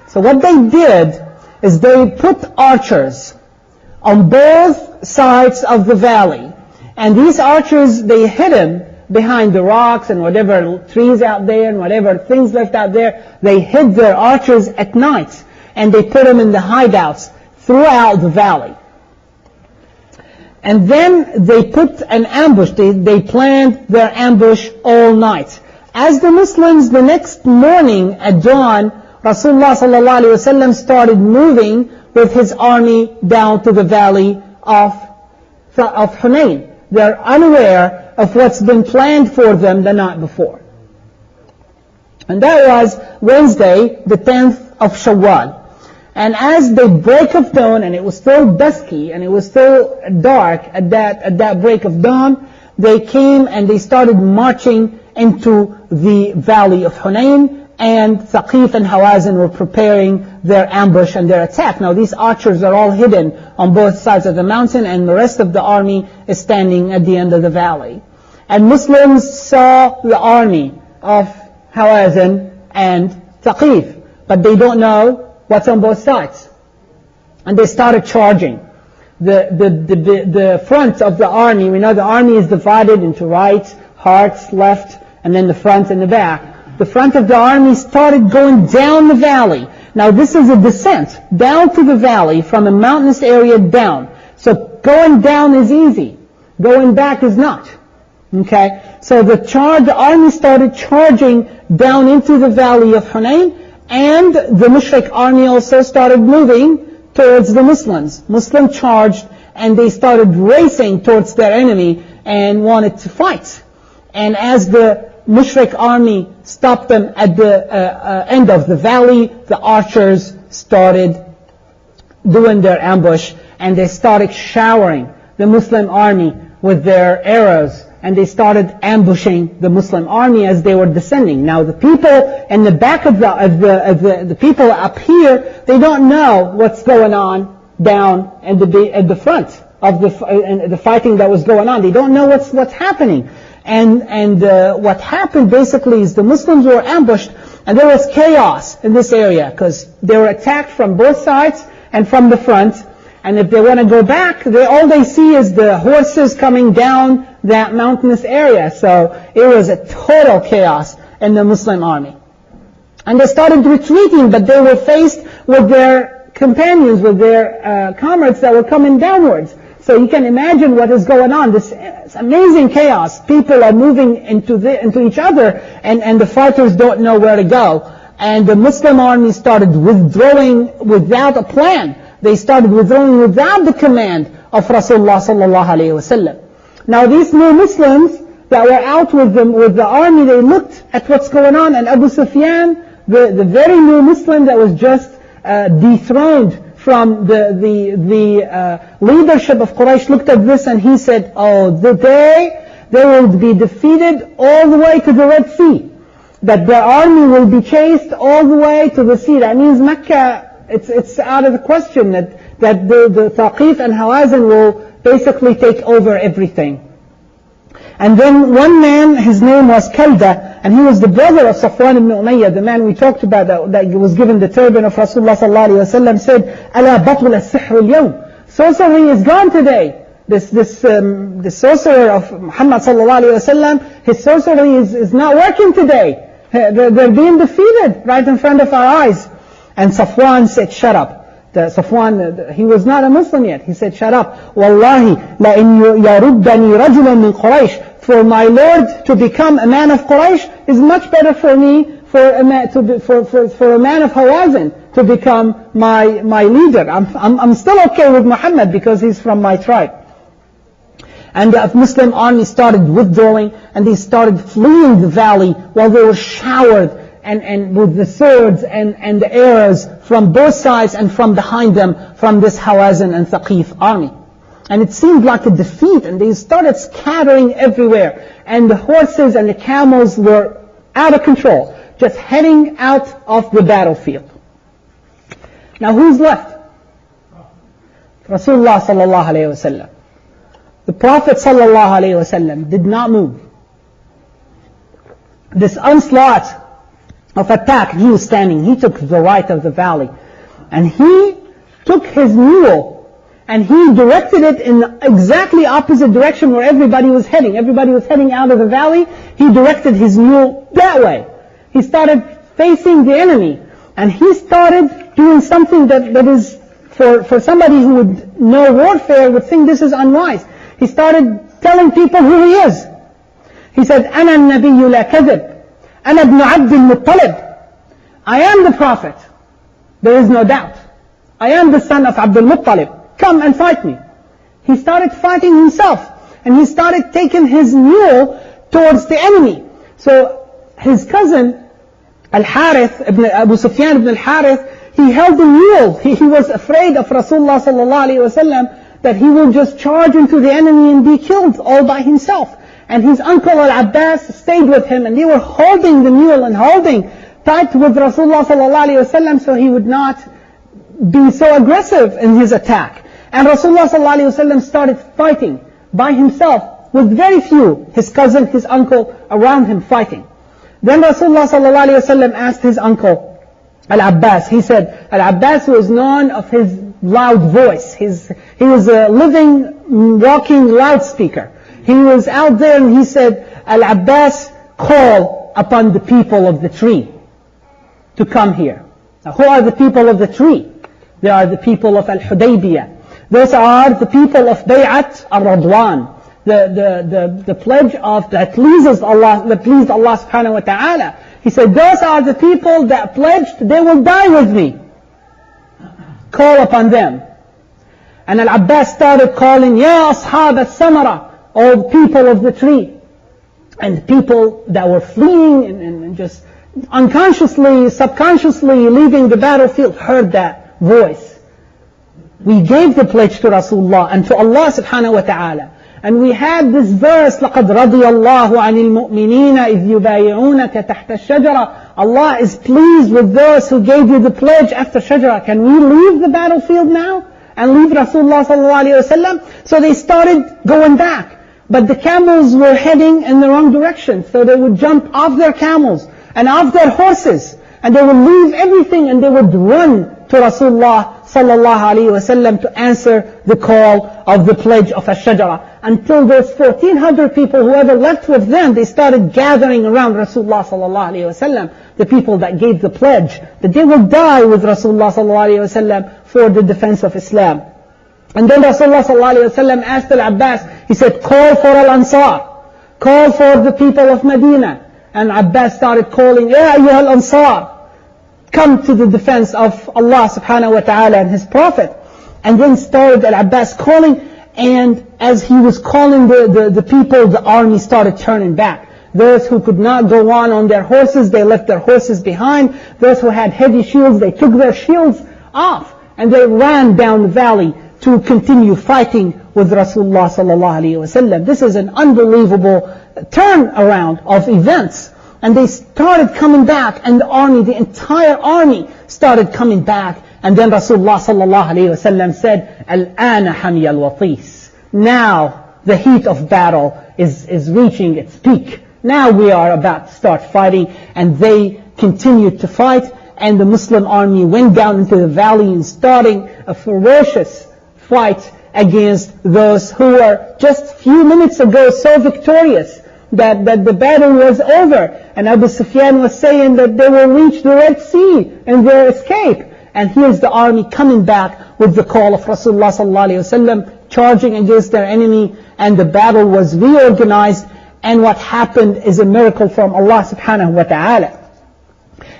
So what they did is they put archers on both sides of the valley. And these archers, they hid them behind the rocks and whatever trees out there and whatever things left out there. They hid their archers at night and they put them in the hideouts throughout the valley. And then they put an ambush. They planned their ambush all night. As the Muslims, the next morning at dawn, Rasulullah sallallahu alaihi wasallam started moving with his army down to the valley of Hunayn. They're unaware of what's been planned for them the night before. And that was Wednesday, the 10th of Shawwal. And as the break of dawn, and it was still dusky, and it was still dark at that break of dawn, they came and they started marching into the valley of Hunayn, and Thaqif and Hawazin were preparing their ambush and their attack. Now these archers are all hidden on both sides of the mountain, and the rest of the army is standing at the end of the valley. And Muslims saw the army of Hawazin and Thaqif, but they don't know what's on both sides. And they started charging. The front of the army, we know the army is divided into right, hearts, left, and then the front and the back. The front of the army started going down the valley. Now this is a descent down to the valley from a mountainous area down. So going down is easy. Going back is not. Okay? So the army started charging down into the valley of Hunayn, and the mushrik army also started moving towards the Muslims. Muslims charged and they started racing towards their enemy and wanted to fight. And as the mushrik army stopped them at the end of the valley, the archers started doing their ambush, and they started showering the Muslim army with their arrows, and they started ambushing the Muslim army as they were descending. Now the people in the back of the people up here, they don't know what's going on down at the front of the fighting that was going on. They don't know what's happening. And what happened basically is the Muslims were ambushed, and there was chaos in this area because they were attacked from both sides and from the front. And if they want to go back, all they see is the horses coming down that mountainous area. So it was a total chaos in the Muslim army. And they started retreating, but they were faced with their companions, with their comrades that were coming downwards. So you can imagine what is going on. This amazing chaos. People are moving into each other, and the fighters don't know where to go. And the Muslim army started withdrawing without a plan. They started withdrawing without the command of Rasulullah sallallahu alaihi wasallam. Now these new Muslims that were out with the army, they looked at what's going on, and Abu Sufyan, the very new Muslim that was just dethroned from the leadership of Quraysh, looked at this and he said, oh, the day they will be defeated all the way to the Red Sea, that their army will be chased all the way to the sea. That means Makkah, it's out of the question that the Thaqif and Hawazin will basically take over everything. And then one man, his name was Kalda, and he was the brother of Safwan ibn Umayyah, the man we talked about that was given the turban of Rasulullah sallallahu alaihi wasallam, said, "Ala batul as-sihr al-yawm." Sorcery is gone today. this sorcerer of Muhammad sallallahu alaihi wasallam, his sorcery is not working today. They're being defeated right in front of our eyes. And Safwan said, shut up. Safwan, he was not a Muslim yet. He said, shut up. Wallahi, لَإِنْ يَرُدَّنِي رَجُلًا مِنْ قُرَيْشٍ. For my Lord to become a man of Quraysh is much better for me, for a man of Hawazin to become my leader. I'm still okay with Muhammad because he's from my tribe. And the Muslim army started withdrawing, and they started fleeing the valley while they were showered and with the swords and the arrows from both sides and from behind them from this Hawazin and Thaqif army. And it seemed like a defeat, and they started scattering everywhere. And the horses and the camels were out of control, just heading out of the battlefield. Now who's left? Rasulullah sallallahu alayhi wasallam. The Prophet sallallahu alayhi wasallam did not move. This onslaught of attack, he was standing. He took the right of the valley. And he took his mule and he directed it in the exactly opposite direction where everybody was heading. Everybody was heading out of the valley. He directed his mule that way. He started facing the enemy. And he started doing something that is, for somebody who would know warfare, would think this is unwise. He started telling people who he is. He said, أَنَا النَّبِيُّ لَا كَذِبْ أَنَا ابْنُ عَبْدِ الْمُطَّلِبِ. I am the prophet. There is no doubt. I am the son of Abdul Muttalib. Come and fight me. He started fighting himself. And he started taking his mule towards the enemy. So his cousin, Al-Harith, Abu Sufyan ibn Al-Harith, he held the mule. He was afraid of Rasulullah sallallahu alayhi wasallam, that he will just charge into the enemy and be killed all by himself. And his uncle Al-Abbas stayed with him, and they were holding the mule and holding tight with Rasulullah sallallahu alayhi wasallam so he would not be so aggressive in his attack. And Rasulullah sallallahu alayhi wasallam started fighting by himself with very few, his cousin, his uncle, around him fighting. Then Rasulullah sallallahu alayhi wasallam asked his uncle Al-Abbas. He said, Al-Abbas was known of his loud voice. He was a living, walking loudspeaker. He was out there and he said, Al-Abbas, call upon the people of the tree to come here. Now who are the people of the tree? They are the people of Al-Hudaybiyah. Those are the people of Bay'at Ar-Radwan. The pledge of that pleased Allah subhanahu wa ta'ala. He said, those are the people that pledged they will die with me. Call upon them. And Al-Abbas started calling, Ya ashab al-samara, all people of the tree. And people that were fleeing and just unconsciously, subconsciously leaving the battlefield heard that voice. We gave the pledge to Rasulullah and to Allah subhanahu wa ta'ala. And we had this verse, لَقَدْ رَضِيَ اللَّهُ عَنِ الْمُؤْمِنِينَ إِذْ يُبَايِعُونَكَ تَحْتَ الشَّجَرَةِ. Allah is pleased with those who gave you the pledge after Shajara. Can we leave the battlefield now and leave Rasulullah sallallahu alayhi wasallam? So they started going back. But the camels were heading in the wrong direction. So they would jump off their camels and off their horses. And they would leave everything and they would run to Rasulullah sallallahu alayhi wasallam to answer the call of the pledge of Ash-Shajara. Until those 1,400 people, whoever left with them, they started gathering around Rasulullah sallallahu alayhi wasallam, the people that gave the pledge, that they will die with Rasulullah sallallahu alayhi wasallam for the defense of Islam. And then Rasulullah sallallahu alayhi wasallam asked Al-Abbas, he said, call for Al-Ansar, call for the people of Medina. And Abbas started calling, Ya ayyuha Al-Ansar, come to the defense of Allah subhanahu wa ta'ala and His Prophet. And then started Al-Abbas calling, and as he was calling the people, the army started turning back. Those who could not go on their horses, they left their horses behind. Those who had heavy shields, they took their shields off, and they ran down the valley to continue fighting with Rasulullah sallallahu alayhi wasallam. This is an unbelievable turnaround of events. And they started coming back, and the entire army started coming back. And then Rasulullah sallallahu alayhi wasallam said, Al-Ana hamiya al-watis. Now the heat of battle is reaching its peak. Now we are about to start fighting. And they continued to fight. And the Muslim army went down into the valley and starting a ferocious fight against those who were just few minutes ago so victorious that the battle was over. And Abu Sufyan was saying that they will reach the Red Sea in their escape. And here's the army coming back with the call of Rasulullah sallallahu alaihi wasallam, charging against their enemy, and the battle was reorganized. And what happened is a miracle from Allah subhanahu wa ta'ala.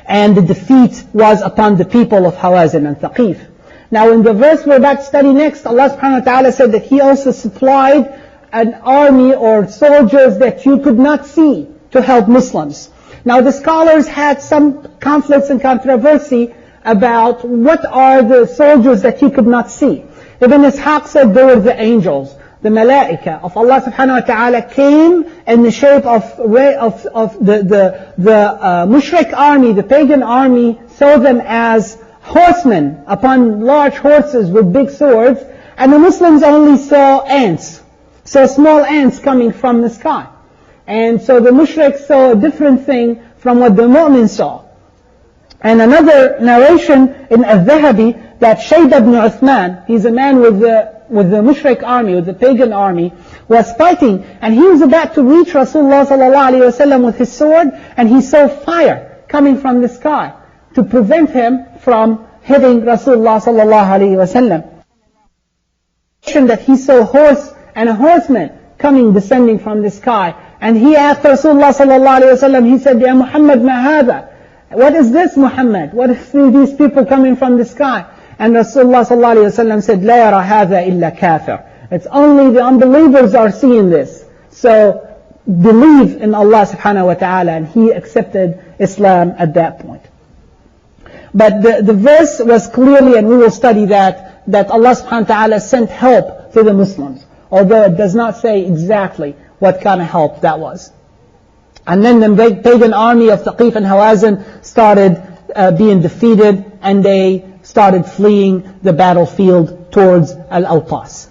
And the defeat was upon the people of Hawazin and Thaqif. Now in the verse we're about to study next, Allah subhanahu wa ta'ala said that He also supplied an army or soldiers that you could not see to help Muslims. Now the scholars had some conflicts and controversy about what are the soldiers that you could not see. Ibn Ishaq said they were the angels. The malaika of Allah subhanahu wa ta'ala came in the shape of the mushrik army, the pagan army, saw them as horsemen upon large horses with big swords, and the Muslims only saw ants, so small ants coming from the sky. And so the mushriks saw a different thing from what the mu'min saw. And another narration in Al-Dhahabi that Shayd ibn Uthman, he's a man with the mushrik army, with the pagan army, was fighting, and he was about to reach Rasulullah sallallahu alaihi wasallam with his sword, and he saw fire coming from the sky to prevent him from hitting Rasulullah sallallahu alaihi wasallam. That he saw a horse and a horseman descending from the sky, and he asked Rasulullah sallallahu alaihi wasallam, he said, Ya Muhammad, ma hadha? What is this, Muhammad? What is these people coming from the sky? And Rasulullah sallallahu alaihi wasallam said, La yara hadha illa kafir. It's only the unbelievers are seeing this. So believe in Allah subhanahu wa ta'ala, and he accepted Islam at that point. But the verse was clearly, and we will study that Allah subhanahu wa ta'ala sent help to the Muslims, although it does not say exactly what kind of help that was. And then the pagan army of Thaqif and Hawazin started being defeated, and they started fleeing the battlefield towards Al-Awtas.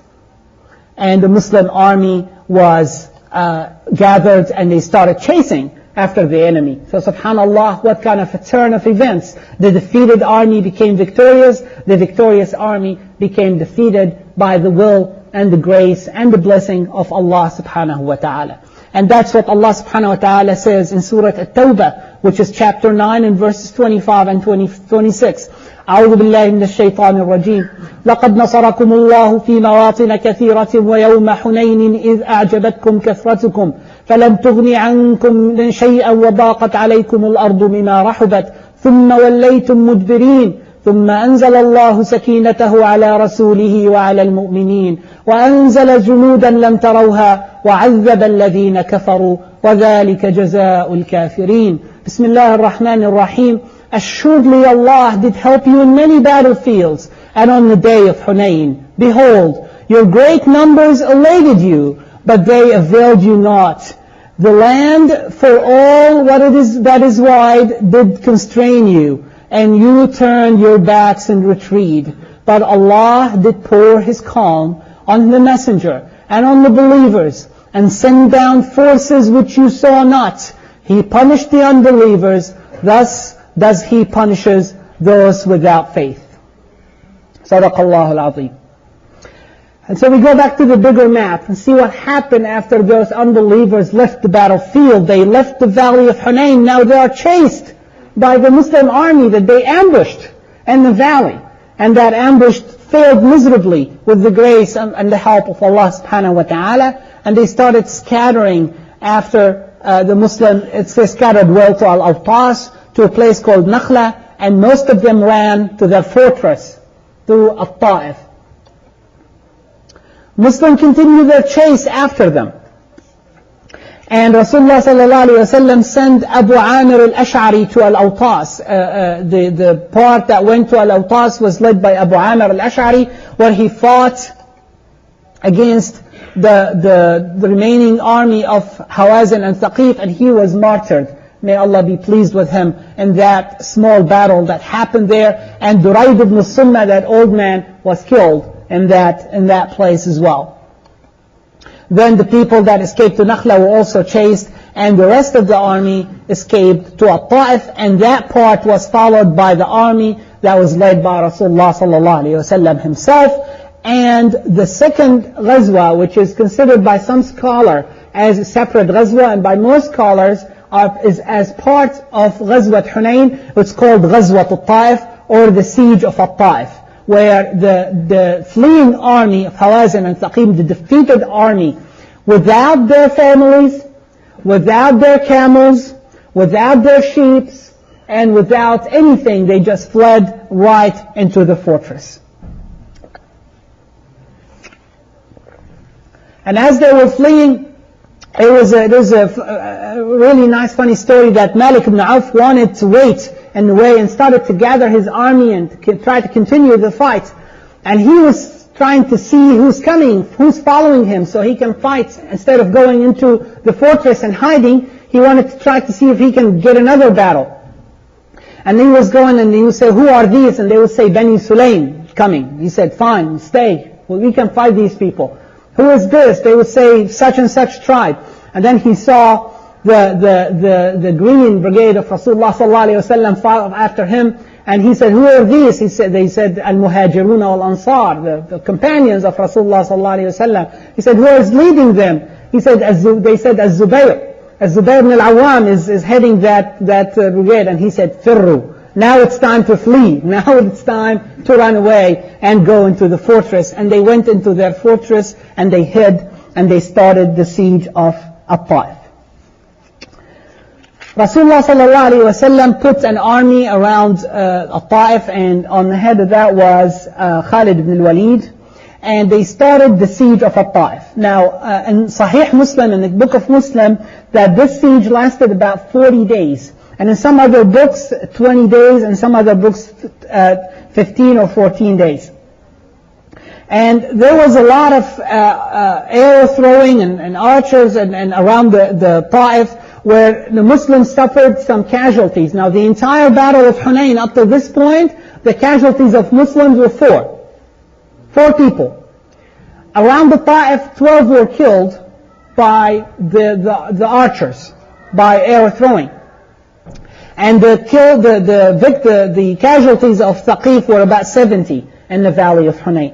And the Muslim army was gathered, and they started chasing after the enemy. So subhanallah, what kind of a turn of events. The defeated army became victorious, the victorious army became defeated by the will and the grace and the blessing of Allah subhanahu wa ta'ala. And that's what Allah subhanahu wa ta'ala says in Surah At-Tawbah, which is chapter 9 and verses 25 and 26. أعوذ بالله من الشيطان الرجيم لقد نصركم الله في مواطن كثيرة ويوم حنين إذ أعجبتكم كثرتكم فلم تغن عنكم شيئا وضاقت عليكم الأرض بما رحبت ثم وليتم مدبرين ثم أنزل الله سكينته على رسوله وعلى المؤمنين وأنزل جنودا لم تروها وعذب الذين كفروا وذلك جزاء الكافرين. بسم الله الرحمن الرحيم. Assuredly Allah did help you in many battlefields, and on the day of Hunayn, behold, your great numbers elated you, but they availed you not. The land for all what it is that is wide did constrain you, and you turned your backs and retreated. But Allah did pour His calm on the messenger and on the believers, and send down forces which you saw not. He punished the unbelievers, thus does He punishes those without faith. Sadaqallahu al-Azim. And so we go back to the bigger map and see what happened after those unbelievers left the battlefield. They left the valley of Hunayn. Now they are chased by the Muslim army that they ambushed in the valley. And that ambush failed miserably with the grace and the help of Allah subhanahu wa ta'ala. And they started scattering after the Muslim, they scattered well to Al-Awtas, to a place called Nakhla, and most of them ran to their fortress, to At-Ta'if. Muslims continued their chase after them. And Rasulullah sallallahu alayhi wa sallam sent Abu Amir al-Ash'ari to Al-Awtas. The part that went to Al-Awtas was led by Abu Amir al-Ash'ari, where he fought against the remaining army of Hawazin and Thaqif, and he was martyred. May Allah be pleased with him in that small battle that happened there. And Durayd ibn Summa, that old man, was killed in that place as well. Then the people that escaped to Nakhla were also chased, and the rest of the army escaped to At-Ta'if, and that part was followed by the army that was led by Rasulullah sallallahu alaihi wasallam himself. and the second Ghazwah, which is considered by some scholar as a separate Ghazwah, and by most scholars is as part of Ghazwat Hunayn. It's called Ghazwat al-Ta'if, or the siege of al-Ta'if, where the fleeing army of Hawazin and Thaqif, the defeated army, without their families, without their camels, without their sheep, and without anything, they just fled right into the fortress. And as they were fleeing, it was a really nice, funny story that Malik ibn Auf wanted to wait in the way and started to gather his army and try to continue the fight. And he was trying to see who's coming, who's following him, so he can fight. Instead of going into the fortress and hiding, he wanted to try to see if he can get another battle. And he was going and he would say, who are these? And they would say, Bani Sulaym coming. He said, fine, stay. Well, we can fight these people. Who is this? They would say, such and such tribe. And then he saw the green brigade of Rasulullah sallallahu alayhi wasallam follow after him. And he said, who are these? They said, Al-Muhajiruna Al-Ansar, the companions of Rasulullah sallallahu alayhi wasallam. He said, who is leading them? He said, they said, Az-Zubayr. Az-Zubayr ibn al-Awwam is heading that brigade. And he said, Firru. Now it's time to flee. Now it's time to run away and go into the fortress. And they went into their fortress and they hid and they started the siege of Al-Ta'if. Rasulullah sallallahu alayhi wasallam put an army around Al-Ta'if, and on the head of that was Khalid ibn al-Walid. And they started the siege of Al-Ta'if. Now, in Sahih Muslim, in the book of Muslim, that this siege lasted about 40 days. And in some other books, 20 days, and some other books, 15 or 14 days. And there was a lot of arrow throwing and archers and around the Ta'if, where the Muslims suffered some casualties. Now, the entire battle of Hunayn up to this point, the casualties of Muslims were 4 people. Around the Ta'if, 12 were killed by the archers, by arrow throwing. And the casualties of Thaqif were about 70 in the valley of Hunayn.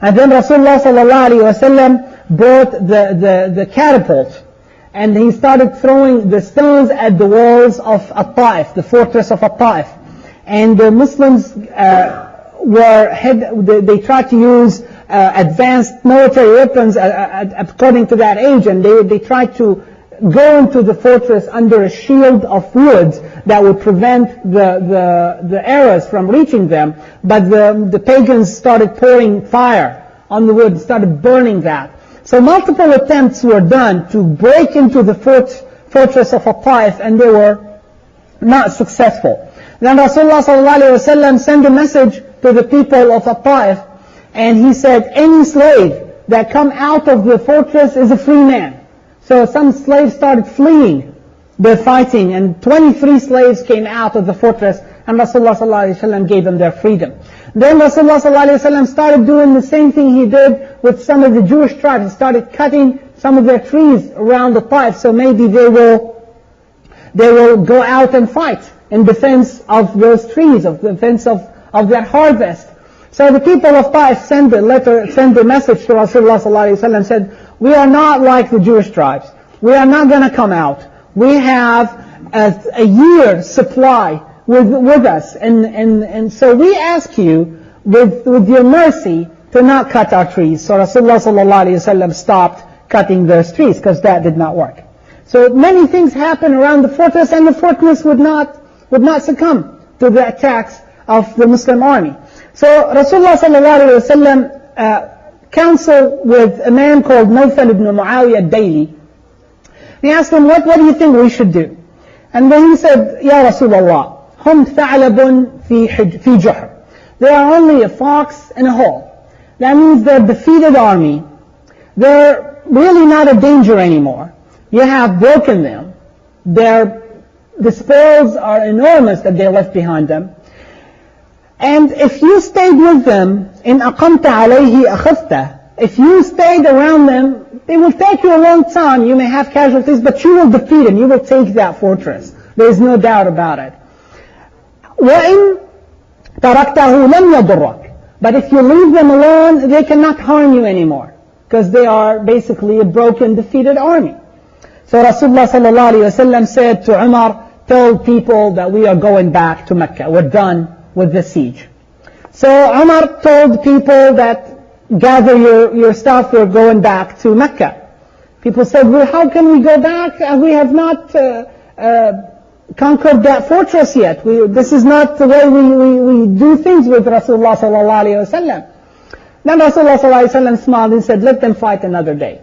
And then Rasulullah sallallahu alayhi wasallam brought the catapult, and he started throwing the stones at the walls of Al-Ta'if, the fortress of Al-Ta'if. And the Muslims they tried to use advanced military weapons according to that age, and they tried to go into the fortress under a shield of wood that would prevent the arrows from reaching them. But the pagans started pouring fire on the wood, started burning that. So multiple attempts were done to break into the fortress of Al-Ta'if, and they were not successful. Then Rasulullah sallallahu alayhi wasallam sent a message to the people of Al-Ta'if, and he said, any slave that come out of the fortress is a free man. So some slaves started fleeing the fighting, and 23 slaves came out of the fortress, and Rasulullah sallallahu alayhi wasallam gave them their freedom. Then Rasulullah sallallahu alayhi wasallam started doing the same thing he did with some of the Jewish tribes. He started cutting some of their trees around the Ta'if, so maybe they will go out and fight in defense of those trees, of defense of their harvest. So the people of Ta'if sent a message to Rasulullah sallallahu alayhi wasallam, said, we are not like the Jewish tribes. We are not going to come out. We have a year's supply with us. And so we ask you, with your mercy, to not cut our trees. So Rasulullah sallallahu alayhi wasallam stopped cutting those trees, because that did not work. So many things happened around the fortress, and the fortress would not succumb to the attacks of the Muslim army. So Rasulullah sallallahu alayhi wasallam counsel with a man called Nawfal ibn Muawiyah al-Daili. He asked him, what do you think we should do? And then he said, Ya Rasulullah, hum tha'labun fi juhr. They are only a fox in a hole. That means they're a defeated army. They're really not a danger anymore. You have broken them. The spoils are enormous that they left behind them. And if you stayed with them, in aqamta alayhi akhadta, if you stayed around them, they will take you a long time. You may have casualties, but you will defeat them. You will take that fortress. There is no doubt about it. وَإِن تَرَكْتَهُ لَمْ يَضُرَّكَ. But if you leave them alone, they cannot harm you anymore, because they are basically a broken, defeated army. So Rasulullah sallallahu alayhi wa sallam said to Umar, tell people that we are going back to Mecca. We're done with the siege. So Umar told people that gather your stuff, we're going back to Mecca. People said, well, how can we go back? We have not conquered that fortress yet. This is not the way we do things with Rasulullah sallallahu alayhi wa sallam. Then Rasulullah sallallahu alayhi wa sallam smiled and said, let them fight another day.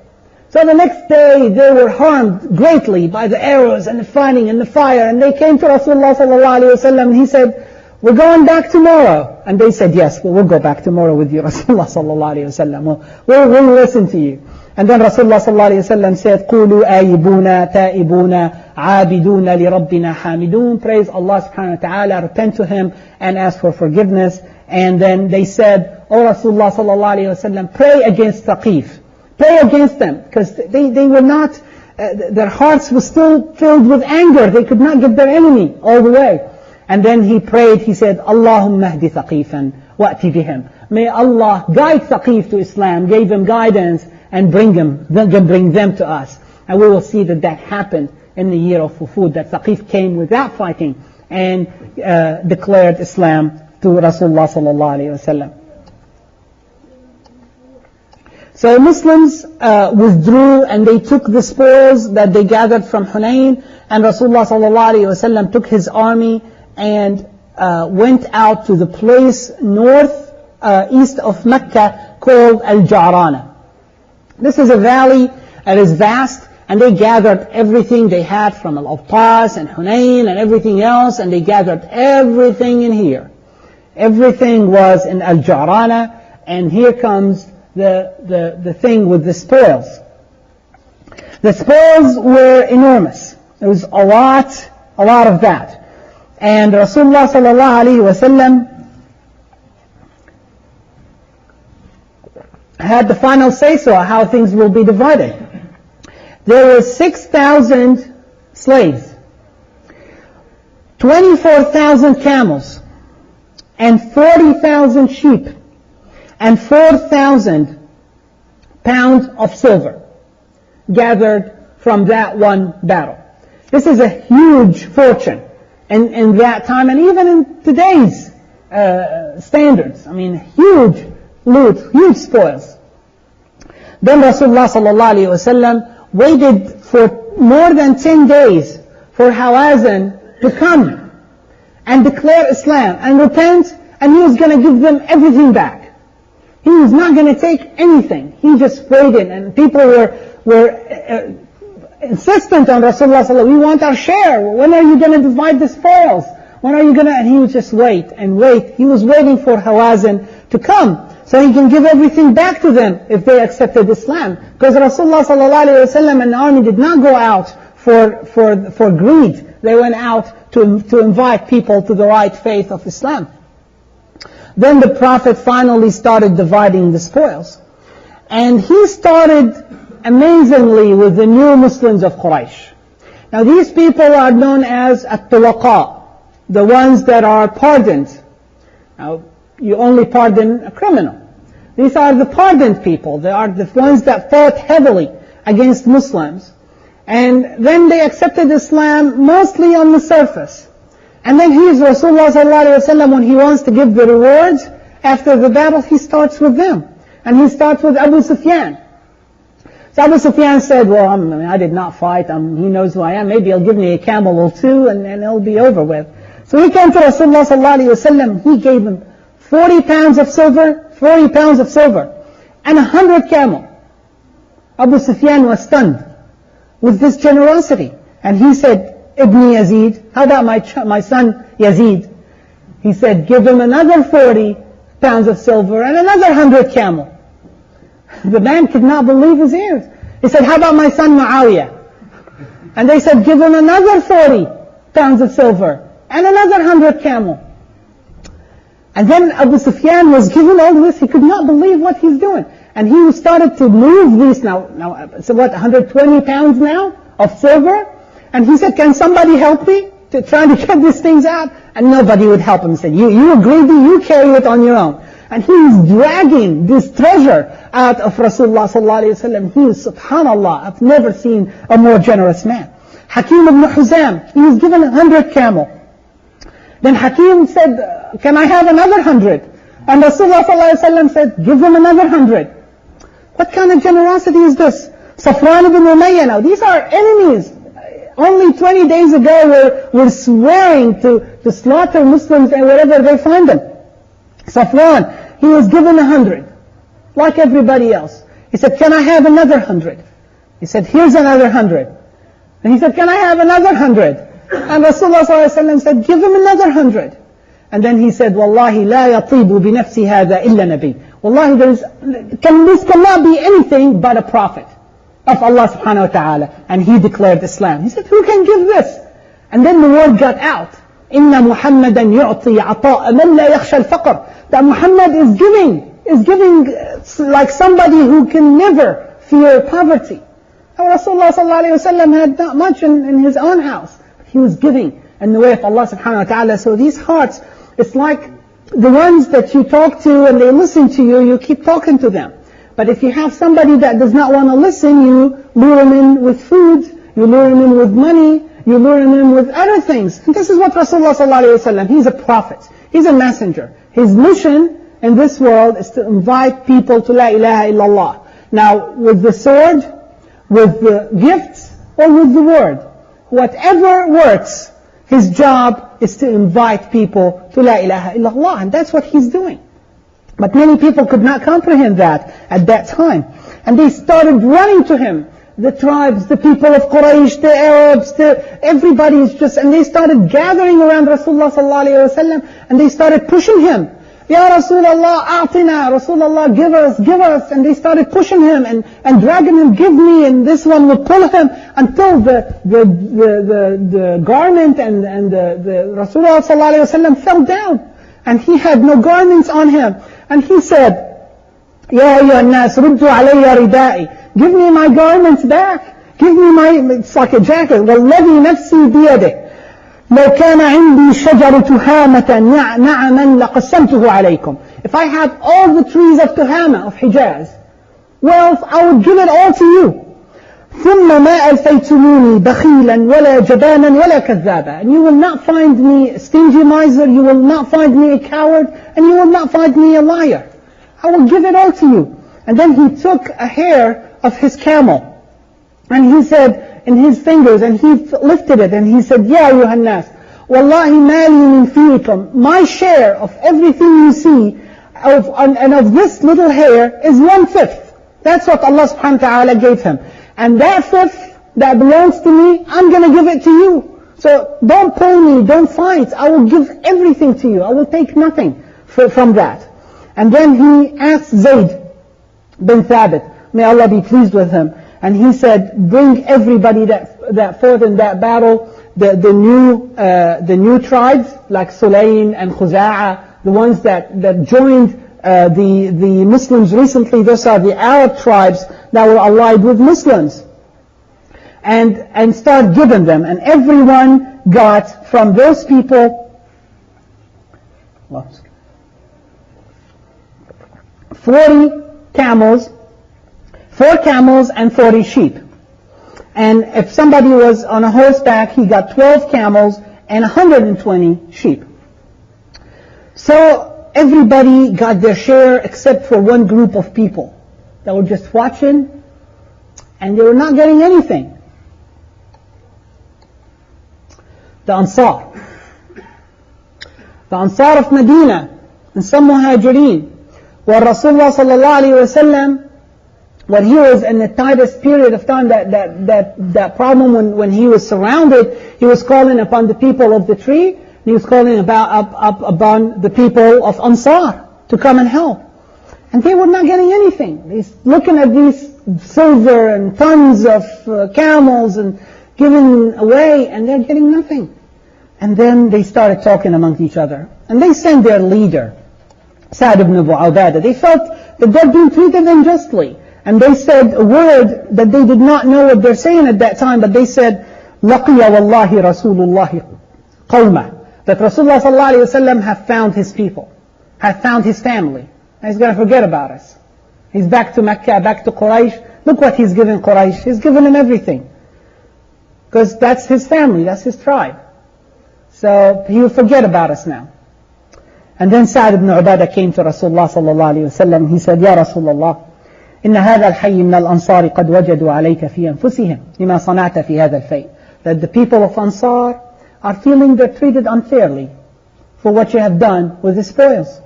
So the next day they were harmed greatly by the arrows and the fighting and the fire, and they came to Rasulullah sallallahu alayhi wa sallam and he said, we're going back tomorrow. And they said, yes, we'll go back tomorrow with you, Rasulullah sallallahu alayhi wa sallam. We'll listen to you. And then Rasulullah sallallahu alayhi wa sallam said, قُولُوا آيِبُونَ تَائِبُونَ عَابِدُونَ لِرَبِّنَا حَامِدُونَ. Praise Allah subhanahu wa ta'ala, repent to Him and ask for forgiveness. And then they said, O Rasulullah sallallahu alayhi wa sallam, pray against Thaqif. Pray against them, because they were not, their hearts were still filled with anger. They could not get their enemy all the way. And then he prayed, he said, Allahumma hdi Thaqifan wa'ti bihim. May Allah guide Thaqif to Islam, gave them guidance, and bring them to us. And we will see that happened in the year of Wufud, that Thaqif came without fighting and declared Islam to Rasulullah sallallahu alayhi wa sallam. So Muslims withdrew and they took the spoils that they gathered from Hunayn, and Rasulullah sallallahu alayhi wa sallam took his army and went out to the place east of Mecca called Al-Ji'ranah. This is a valley that is vast, and they gathered everything they had from Al-Awtas and Hunayn and everything else, and they gathered everything in here. Everything was in Al-Ji'ranah, and here comes the thing with the spoils. The spoils were enormous. There was a lot of that. And Rasulullah sallallahu alayhi wa sallam had the final say-so how things will be divided. There were 6,000 slaves, 24,000 camels, and 40,000 sheep, and 4,000 pounds of silver gathered from that one battle. This is a huge fortune in that time, and even in today's standards. I mean, huge loot, huge spoils. Then Rasulullah sallallahu alayhi wa sallam waited for more than 10 days for Hawazin to come and declare Islam and repent, and he was going to give them everything back. He was not going to take anything. He just waited, and people were insistent on Rasulullah sallallahu alayhi wa sallam, we want our share. When are you going to divide the spoils? When are you going to? And he would just wait and wait. He was waiting for Hawazin to come, so he can give everything back to them if they accepted Islam. Because Rasulullah sallallahu alayhi wa sallam and the army did not go out for greed. They went out to invite people to the right faith of Islam. Then the Prophet finally started dividing the spoils. And he started amazingly with the new Muslims of Quraysh. Now these people are known as at-tuwaqa, the ones that are pardoned. Now you only pardon a criminal. These are the pardoned people. They are the ones that fought heavily against Muslims. And then they accepted Islam mostly on the surface. And then here's Rasulullah sallallahu alayhi wa sallam, when he wants to give the rewards after the battle, he starts with them. And he starts with Abu Sufyan. So Abu Sufyan said, well, I did not fight. He knows who I am. Maybe he'll give me a camel or two and it'll be over with. So he came to Rasulullah sallallahu alayhi wa sallam. He gave him 40 pounds of silver, and 100 camel. Abu Sufyan was stunned with this generosity. And he said, Ibn Yazid, how about my son Yazid? He said, give him another 40 pounds of silver and another 100 camel. The man could not believe his ears. He said, how about my son Muawiyah? And they said, give him another 40 pounds of silver and another 100 camel. And then Abu Sufyan was given all this. He could not believe what he's doing. And he started to move these now, so what, 120 pounds now of silver? And he said, can somebody help me to try to get these things out? And nobody would help him. He said, you are greedy, you carry it on your own. And he is dragging this treasure out of Rasulullah sallallahu alayhi wa sallam. He is, subhanallah, I've never seen a more generous man. Hakim ibn Huzam, he was given 100 camel. Then Hakim said, can I have another 100? And Rasulullah sallallahu alayhi wa sallam said, give him another 100. What kind of generosity is this? Safwan ibn Umayyah now, these are enemies. Only 20 days ago were swearing to slaughter Muslims and wherever they find them. Safwan, he was given 100, like everybody else. He said, can I have another 100? He said, here's another 100. And he said, can I have another 100? And Rasulullah ﷺ said, give him another 100. And then he said, Wallahi la yatibu bi nafsi hadha illa nabi. Wallahi, this cannot be anything but a prophet of Allah subhanahu wa ta'ala. And he declared Islam. He said, who can give this? And then the word got out. Inna Muhammadan yu'ti ata'a man la yakhsha al-faqr. That Muhammad is giving like somebody who can never fear poverty. And Rasulullah sallallahu alayhi wa sallam had not much in his own house. He was giving in the way of Allah subhanahu wa ta'ala. So these hearts, it's like the ones that you talk to and they listen to you, you keep talking to them. But if you have somebody that does not want to listen, you lure him in with food, you lure him in with money, you lure him in with other things. And this is what Rasulullah sallallahu alayhi wa sallam, he's a prophet, he's a messenger. His mission in this world is to invite people to La ilaha illallah. Now, with the sword, with the gifts, or with the word, whatever works, his job is to invite people to La ilaha illallah. And that's what he's doing. But many people could not comprehend that at that time. And they started running to him. The tribes, the people of Quraysh, the Arabs, everybody is just, and they started gathering around Rasulullah sallallahu alayhi wa sallam, and they started pushing him. Ya Rasulullah, a'tina, Rasulullah, give us. And they started pushing him and dragging him, give me, and this one would pull him until the garment and the Rasulullah sallallahu alayhi wa sallam fell down. And he had no garments on him. And he said, Ya ayyuhan nas, ruddu alayya ridai. Give me my garments back. Give me it's like a jacket. وَالَّذِي نَفْسِي بِيَدِهِ لو كان عندي شجر تهامة نعما لقسمته عليكم. If I had all the trees of Tuhama, of Hijaz, wealth, I would give it all to you. ثم ما ألفيتموني بخيلا ولا جبانا ولا كذابا. And you will not find me a stingy miser, you will not find me a coward, and you will not find me a liar. I will give it all to you. And then he took a hair of his camel, and he said, in his fingers, and he lifted it, and he said, Ya ayyuhan nas, wallahi mali min fiikum, my share of everything you see, and of this little hair, is 1/5. That's what Allah subhanahu wa ta'ala gave him. And that 1/5 that belongs to me, I'm going to give it to you. So don't pull me, don't fight. I will give everything to you. I will take nothing from that. And then he asked Zayd bin Thabit, may Allah be pleased with him, and he said, bring everybody that fought in that battle, the new tribes like Sulaym and Khuza'a, the ones that joined the Muslims recently. Those are the Arab tribes that were allied with Muslims, and start giving them. And everyone got from those people 40 camels, 4 camels and 40 sheep. And if somebody was on a horseback, he got 12 camels and 120 sheep. So everybody got their share except for one group of people that were just watching, and they were not getting anything. The Ansar. The Ansar of Medina and some Muhajirin. Where Rasulullah sallallahu alayhi wa sallam, when he was in the tightest period of time, that problem when he was surrounded, he was calling upon the people of the tree, he was calling upon the people of Ansar to come and help. And they were not getting anything. He's looking at these silver and tons of camels and giving away, and they're getting nothing. And then they started talking amongst each other. And they sent their leader, Sa'd ibn Abu Ubadah. They felt that they're being treated unjustly. And they said a word that they did not know what they're saying at that time, but they said, لَقِيَ وَاللَّهِ رَسُولُ اللَّهِ قَوْمَهِ. That Rasulullah sallallahu alayhi wa sallam have found his people, have found his family. and he's going to forget about us. He's back to Makkah, back to Quraysh. Look what he's given Quraysh. He's given them everything. Because that's his family, that's his tribe. So he will forget about us now. And then Sa'd ibn Ubadah came to Rasulullah sallallahu alayhi wa sallam. He said, Ya Rasulullah, إن هذا الحي من الأنصار قد وجدوا عليك في أنفسهم لما صنعت في هذا الفيء. That the people of Ansar are feeling they're treated unfairly for what you have done with the spoils.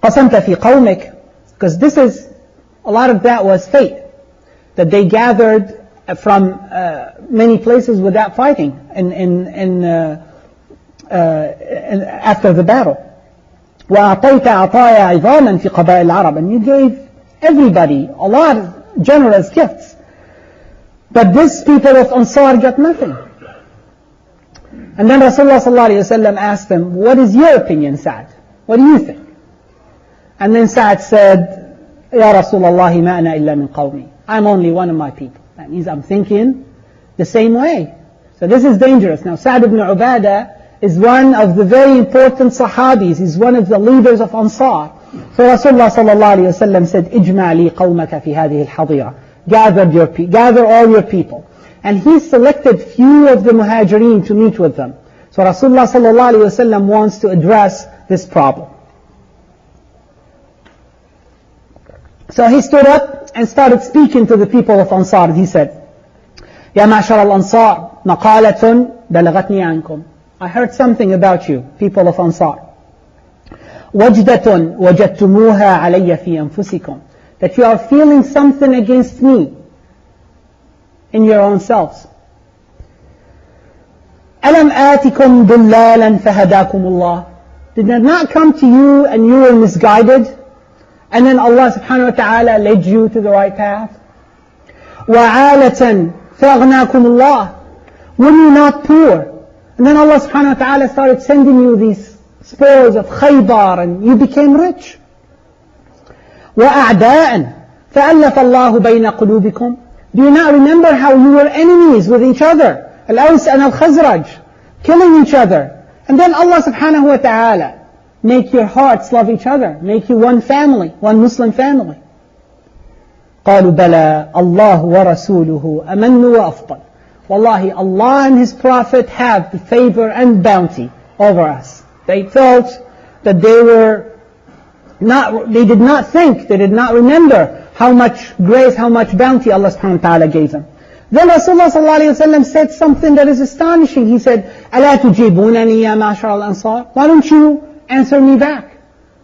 قسمت في قومك, because this is, a lot of that was fate, that they gathered from many places without fighting after the battle. وأعطيت عطايا عظاما في قبائل العرب, and you gave everybody a lot of generous gifts. But this people of Ansar got nothing. And then Rasulullah sallallahu alayhi wa sallam asked him, what is your opinion, Sa'd? What do you think? And then Sa'd said, Ya Rasulullah, ma ana illa min qawmi. I'm only one of my people. That means I'm thinking the same way. So this is dangerous. Now Sa'd ibn Ubadah is one of the very important Sahabis. He's one of the leaders of Ansar. So Rasulullah sallallahu alayhi wa sallam said, Ijma' li qawmaka fi hadhihi al-hadira. Gather all your people. And he selected few of the Muhajirin to meet with them. So Rasulullah sallallahu alayhi wa sallam wants to address this problem. So he stood up and started speaking to the people of Ansar. He said, Ya ma'shar al-Ansar, maqalatun balagatni ankum. I heard something about you, people of Ansar. Wajdatun wajadtumuha alayya fi anfusikum. That you are feeling something against me in your own selves. Alam atikum dullalan fahadakumullah. Did I not come to you and you were misguided? And then Allah subhanahu wa ta'ala led you to the right path. وَعَالَةً فَأَغْنَاكُمُ اللَّهِ. Were you not poor? And then Allah subhanahu wa ta'ala started sending you these spoils of Khaybar and you became rich. وَأَعْدَاءً فَأَلَّفَ اللَّهُ بَيْنَ قُلُوبِكُمْ. Do you not remember how you were enemies with each other? Al-Aws and Al-Khazraj, killing each other. And then Allah subhanahu wa ta'ala make your hearts love each other, make you one family, one Muslim family. قالوا بلى الله ورسوله أمن وأفضل. Wallahi, Allah and His Prophet have the favor and bounty over us. They felt that they did not think, they did not remember how much grace, how much bounty Allah subhanahu wa ta'ala gave them. Then Rasulullah sallallahu alayhi wa sallam said something that is astonishing. He said, أَلَا تُجِيبُونَنِي يَا مَعْشَرَ الْأَنصَارِ. Why don't you answer me back?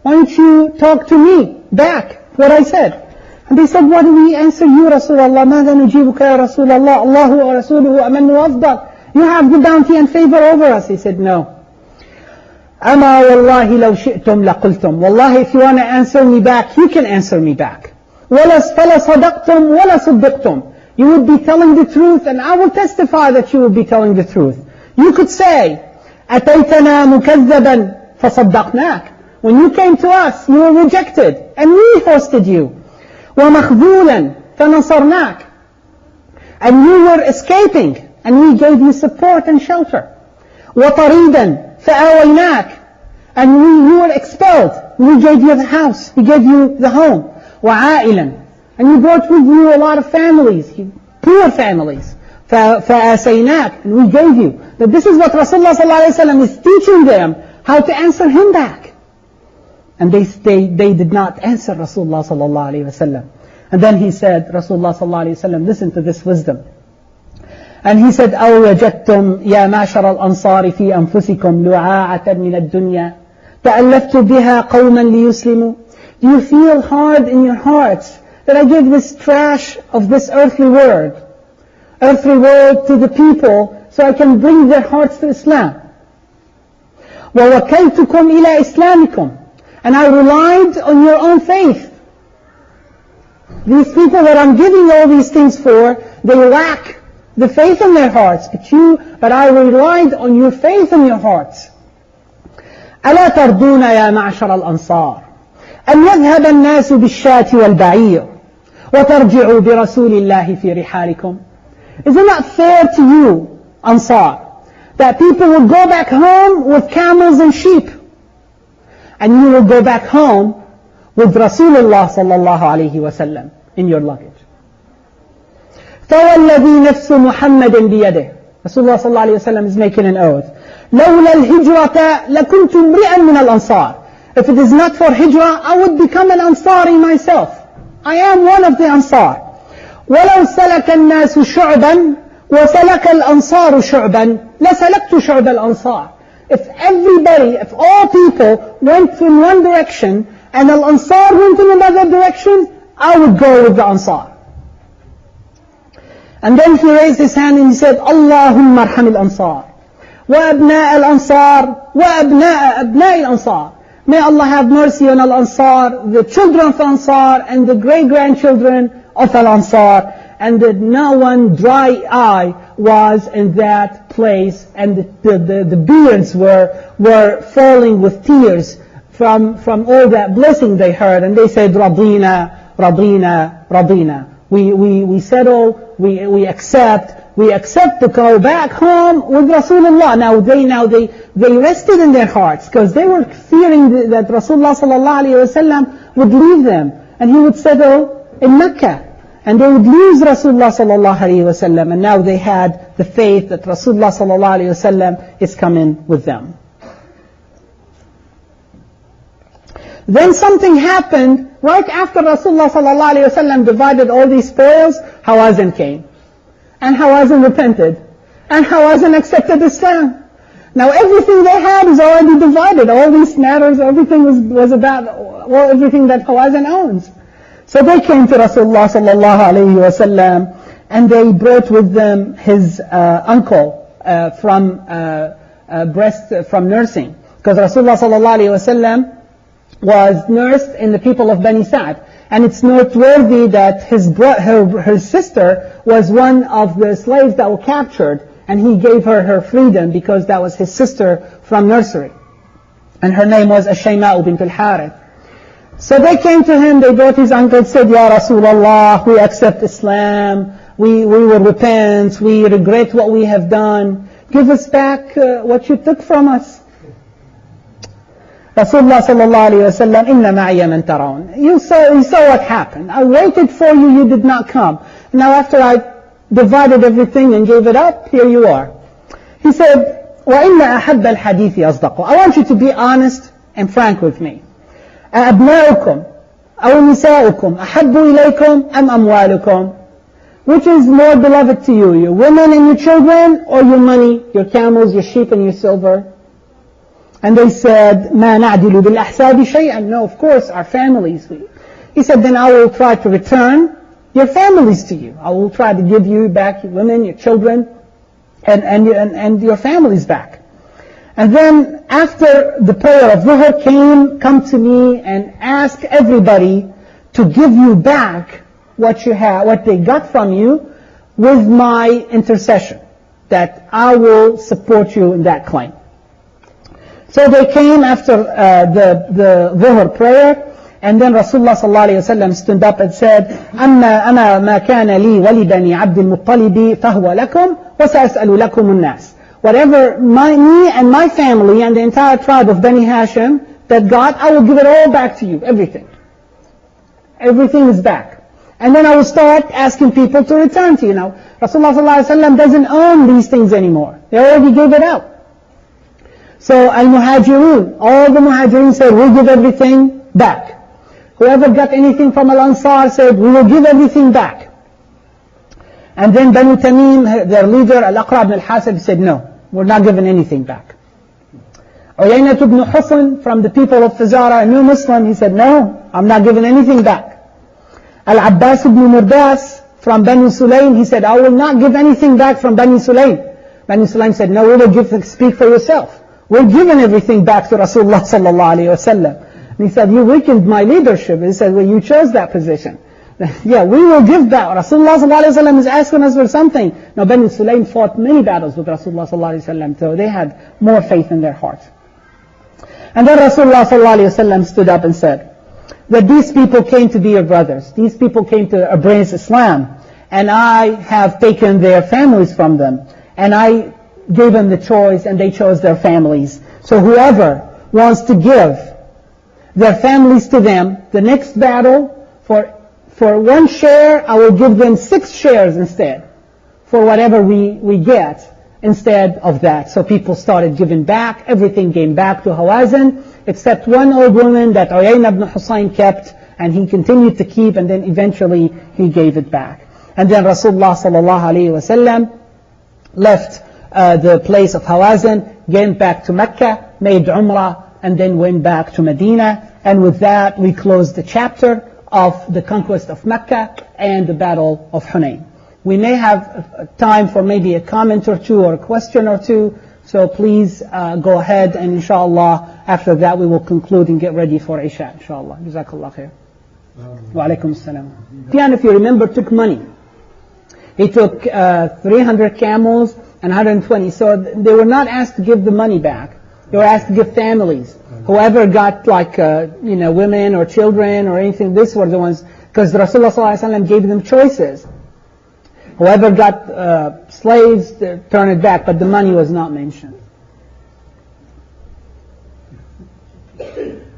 Why don't you talk to me back what I said? And they said, what do we answer you, Rasulullah? ماذا نجيبك يا رسول الله الله ورسوله أمن وأفضل. You have the bounty and favor over us. He said, no. أما والله لو شئتم لقلتم. Wallahi, if you want to answer me back, you can answer me back. فلا صدقتم ولا صدقتم. You would be telling the truth and I will testify that you will be telling the truth. You could say, أتيتنا مكذبا فصدقناك. When you came to us, you were rejected and we hosted you. ومخذولا فنصرناك. And you were escaping and we gave you support and shelter. وطريدا فآويناك. And you were expelled. We gave you the house. We gave you the home. وعائلا. And you brought with you a lot of families, poor families. فآسيناك. And we gave you. But this is what Rasulullah sallallahu alayhi wa sallam is teaching them, how to answer him back. And they did not answer Rasulullah sallallahu alayhi wa sallam. And then he said, Rasulullah sallallahu alayhi wa sallam, listen to this wisdom. And he said, أَوْ وَجَدْتُمْ يَا مَعْشَرَ الْأَنصَارِ فِي أَنفُسِكُمْ لُعَاعَةً مِنَ الدُّنْيَا تَأَلَّفْتُ بِهَا قَوْمًا لِيُسْلِمُوا. Do you feel hard in your hearts that I give this trash of this earthly world to the people so I can bring their hearts to Islam? وَوَكَلْتُكُمْ إِلَى إِسْلَامِكُمْ. And I relied on your own faith. These people that I'm giving all these things for, they lack the faith in their hearts. But I relied on your faith in your hearts. أَلَا تَرْضُونَ يَا مَعْشَرَ الْأَنصَارِ أَنْ يَذْهَبَ النَّاسُ بِالشَّاةِ وَالْبَعِيرِ وَتَرْجِعُوا بِرَسُولِ اللَّهِ فِي رِحَالِكُمْ. Is it not fair to you, Ansar, that people will go back home with camels and sheep, and you will go back home with Rasulullah sallallahu alayhi wa sallam in your luggage. فَوَالَّذِي نَفْسُ مُحَمَّدٍ بِيَدِهِ Rasulullah sallallahu alayhi wa sallam is making an oath. لَوْلَا الْهِجْرَةَ لَكُنْتُ امْرِئًا مِنَ الْأَنصَارِ If it is not for hijrah, I would become an Ansari myself. I am one of the Ansar. وَلَوْ سَلَكَ النَّاسُ شُعْبًا وَسَلَكَ الْأَنصَارُ شُعْبًا لَسَلَكْتُ شُعْبَ الْأَنصَارِ If all people went in one direction and Al-Ansar went in another direction, I would go with the Ansar. And then he raised his hand and he said, Allahumma arham al-Ansar, wa abna' al-Ansar, wa abna' al-Ansar. May Allah have mercy on Al-Ansar, the children of Ansar, and the great-grandchildren of Al-Ansar, and that no one dry eye was in that place, and the beards were falling with tears from all that blessing they heard, and they said, Radina, Radina, Radina. We settle, we accept to go back home with Rasulullah. Now they rested in their hearts, because they were fearing that Rasulullah sallallahu alayhi wa sallam would leave them, and he would settle in Makkah, and they would lose Rasulullah sallallahu alayhi wa sallam, and now they had the faith that Rasulullah sallallahu alayhi wa sallam is coming with them. Then something happened right after Rasulullah sallallahu alayhi wa sallam divided all these spoils. Hawazin came, and Hawazin repented, and Hawazin accepted Islam. Now everything they had is already divided. All these matters, everything was about everything that Hawazin owns. So they came to Rasulullah sallallahu alayhi wa sallam, and they brought with them his uncle from nursing, because Rasulullah sallallahu alayhi wa sallam was nursed in the people of Bani Sa'd. And it's noteworthy that her sister was one of the slaves that were captured, and he gave her freedom because that was his sister from nursery. And her name was Ash-Shayma'u bint al-Harith. So they came to him, they brought his uncle and said, Ya Rasulullah, we accept Islam, we will repent, we regret what we have done. Give us back what you took from us. Rasulullah sallallahu alayhi wa sallam, inna ma'iyya man tarawun. You saw what happened. I waited for you, you did not come. Now after I divided everything and gave it up, here you are. He said, وَإِنَّ أَحَبَّ الْحَدِيثِ أَصْدَقُ I want you to be honest and frank with me. أَأَبْنَاؤُكُمْ أَوْ نِسَاؤُكُمْ أَحَبُّ إِلَيْكُمْ أَمْ أَمْوَالُكُمْ Which is more beloved to you, your women and your children, or your money, your camels, your sheep and your silver? And they said, مَا نَعْدِلُ بِالْأَحْسَابِ شَيْئًا No, of course, our families. He said, then I will try to return your families to you. I will try to give you back your women, your children, and your families back. And then after the prayer of Dhuhr come to me and ask everybody to give you back what you have, what they got from you, with my intercession, that I will support you in that claim. So they came after the Dhuhr prayer, and then Rasulullah sallallahu alayhi wa sallam stood up and said, أَمَّا أَمَا مَا كَانَ لِي وَلِبَنِي عَبْدِ الْمُطَّلِبِ فَهُوَ لَكُمْ وَسَأَسْأَلُ لَكُمُ النَّاسِ Whatever me and my family and the entire tribe of Bani Hashim that got, I will give it all back to you, everything. Everything is back. And then I will start asking people to return to you. Now, Rasulullah sallallahu alayhi wa sallam doesn't own these things anymore. They already gave it out. So Al-Muhajirun, all the Muhajirun said, we'll give everything back. Whoever got anything from Al-Ansar said, we will give everything back. And then Banu Tamim, their leader, Al-Aqra ibn al-Hasib, said, no, we're not giving anything back. Uyaynah ibn Husn, from the people of Fazara, a new Muslim, he said, no, I'm not giving anything back. Al-Abbas ibn Murdas, from Bani Sulaym, he said, I will not give anything back from Bani Sulaym. Bani Sulaym said, no, we will speak for yourself. We're giving everything back to Rasulullah sallallahu alayhi wa sallam. And he said, you weakened my leadership. And he said, well, you chose that position. Yeah, we will give back. Rasulullah sallallahu alayhi wa sallam is asking us for something. Now, Bani Sulaym fought many battles with Rasulullah sallallahu alayhi wa sallam, so they had more faith in their hearts. And then Rasulullah sallallahu alayhi wa sallam stood up and said, that these people came to be your brothers. These people came to embrace Islam. And I have taken their families from them. And I gave them the choice, and they chose their families. So whoever wants to give their families to them. The next battle, for one share, I will give them 6 shares instead, for whatever we get instead of that. So people started giving back. Everything came back to Hawazin, except one old woman that Uyayna ibn Husayn kept, and he continued to keep, and then eventually he gave it back. And then Rasulullah sallallahu alayhi wa sallam left the place of Hawazin, came back to Mecca, made Umrah, and then went back to Medina. And with that, we close the chapter of the conquest of Mecca and the battle of Hunayn. We may have time for maybe a comment or two or a question or two, so please go ahead, and inshallah after that we will conclude and get ready for Isha, inshallah. Jazakallah khair. Wa alaikum assalam. Sufyan, if you remember, took money. He took 300 camels and 120, so they were not asked to give the money back. They were asked to give families. Whoever got like women or children or anything, these were the ones, because Rasulullah sallallahu alaihi wasallam gave them choices. Whoever got slaves, turn it back, but the money was not mentioned.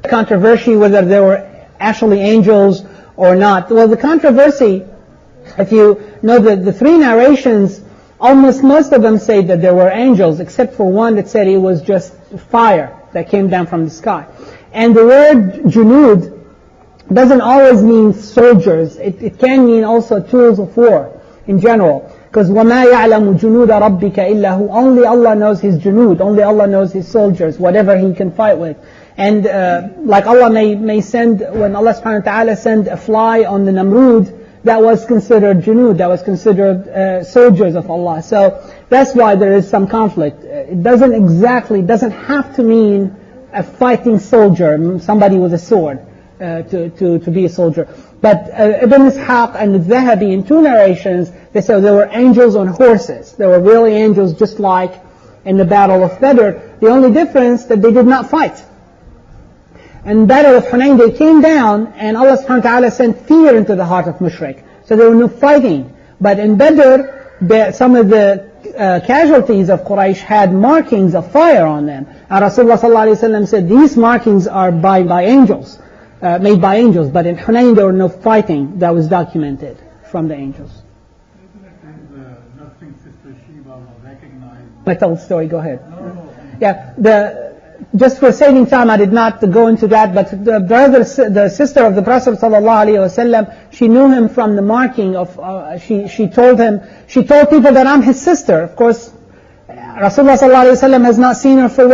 Controversy whether there were actually angels or not. Well, the controversy, if you know the 3 narrations, almost most of them say that there were angels, except for one that said it was just fire that came down from the sky. And the word junud doesn't always mean soldiers. It can mean also tools of war in general. Because وَمَا يَعْلَمُ جُنُودَ رَبِّكَ إِلَّا هُ. Only Allah knows His junud, only Allah knows His soldiers, whatever He can fight with. And like Allah may send, when Allah subhanahu wa ta'ala send a fly on the Namrud, that was considered junud, that was considered soldiers of Allah. So that's why there is some conflict. It doesn't have to mean a fighting soldier, somebody with a sword, to be a soldier. But Ibn Ishaq and Zahabi, in 2 narrations, they say there were angels on horses. There were really angels just like in the Battle of Badr. The only difference that they did not fight. In Battle of Hunayn, they came down, and Allah subhanahu wa ta'ala sent fear into the heart of mushrik. So there were no fighting. But in Badr, some of the casualties of Quraysh had markings of fire on them. And Rasulullah sallallahu alayhi wa sallam said, these markings are by angels, made by angels. But in Hunayn, there were no fighting that was documented from the angels. Nothing Sister Sheba recognized. I told the story, go ahead. Yeah, just for saving time, I did not go into that, but the sister of the Prophet ﷺ, she knew him from the marking of, she told people that I'm his sister. Of course, Rasulullah ﷺ has not seen her for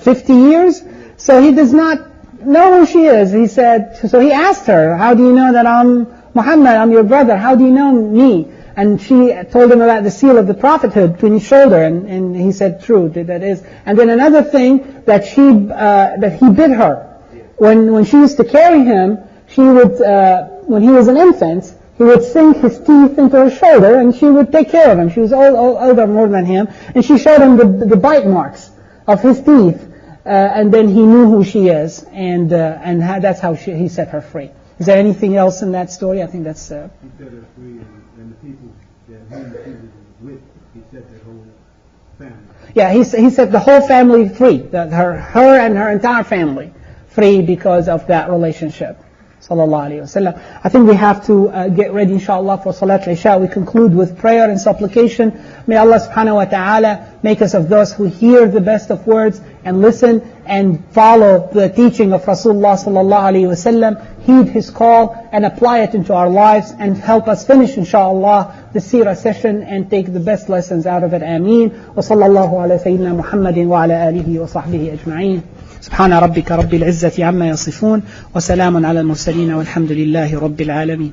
50 years? So he does not know who she is. He said, so he asked her, how do you know that I'm Muhammad, I'm your brother, how do you know me? And she told him about the seal of the prophethood between his shoulder, and he said, true, that is. And then another thing, that he bit her. When she used to carry him, she would, when he was an infant, he would sink his teeth into her shoulder, and she would take care of him. She was older more than him, and she showed him the bite marks of his teeth, and then he knew who she is, and that's how he set her free. Is there anything else in that story? I think that's... He set her free, and the people that he was with, he set their whole family. Yeah, he set the whole family free, her and her entire family free because of that relationship. Sallallahu alayhi wa sallam. I think we have to get ready, inshallah, for Salat al-Isha. We conclude with prayer and supplication. May Allah subhanahu wa ta'ala make us of those who hear the best of words and listen and follow the teaching of Rasulullah sallallahu alayhi wa sallam, heed his call and apply it into our lives, and help us finish, inshallah, the Seerah session and take the best lessons out of it. Ameen. Wa sallallahu ala sayyidina Muhammadin wa ala alihi wa sahbihi ajma'in. سبحان ربك رب العزة عما يصفون وسلام على المرسلين والحمد لله رب العالمين.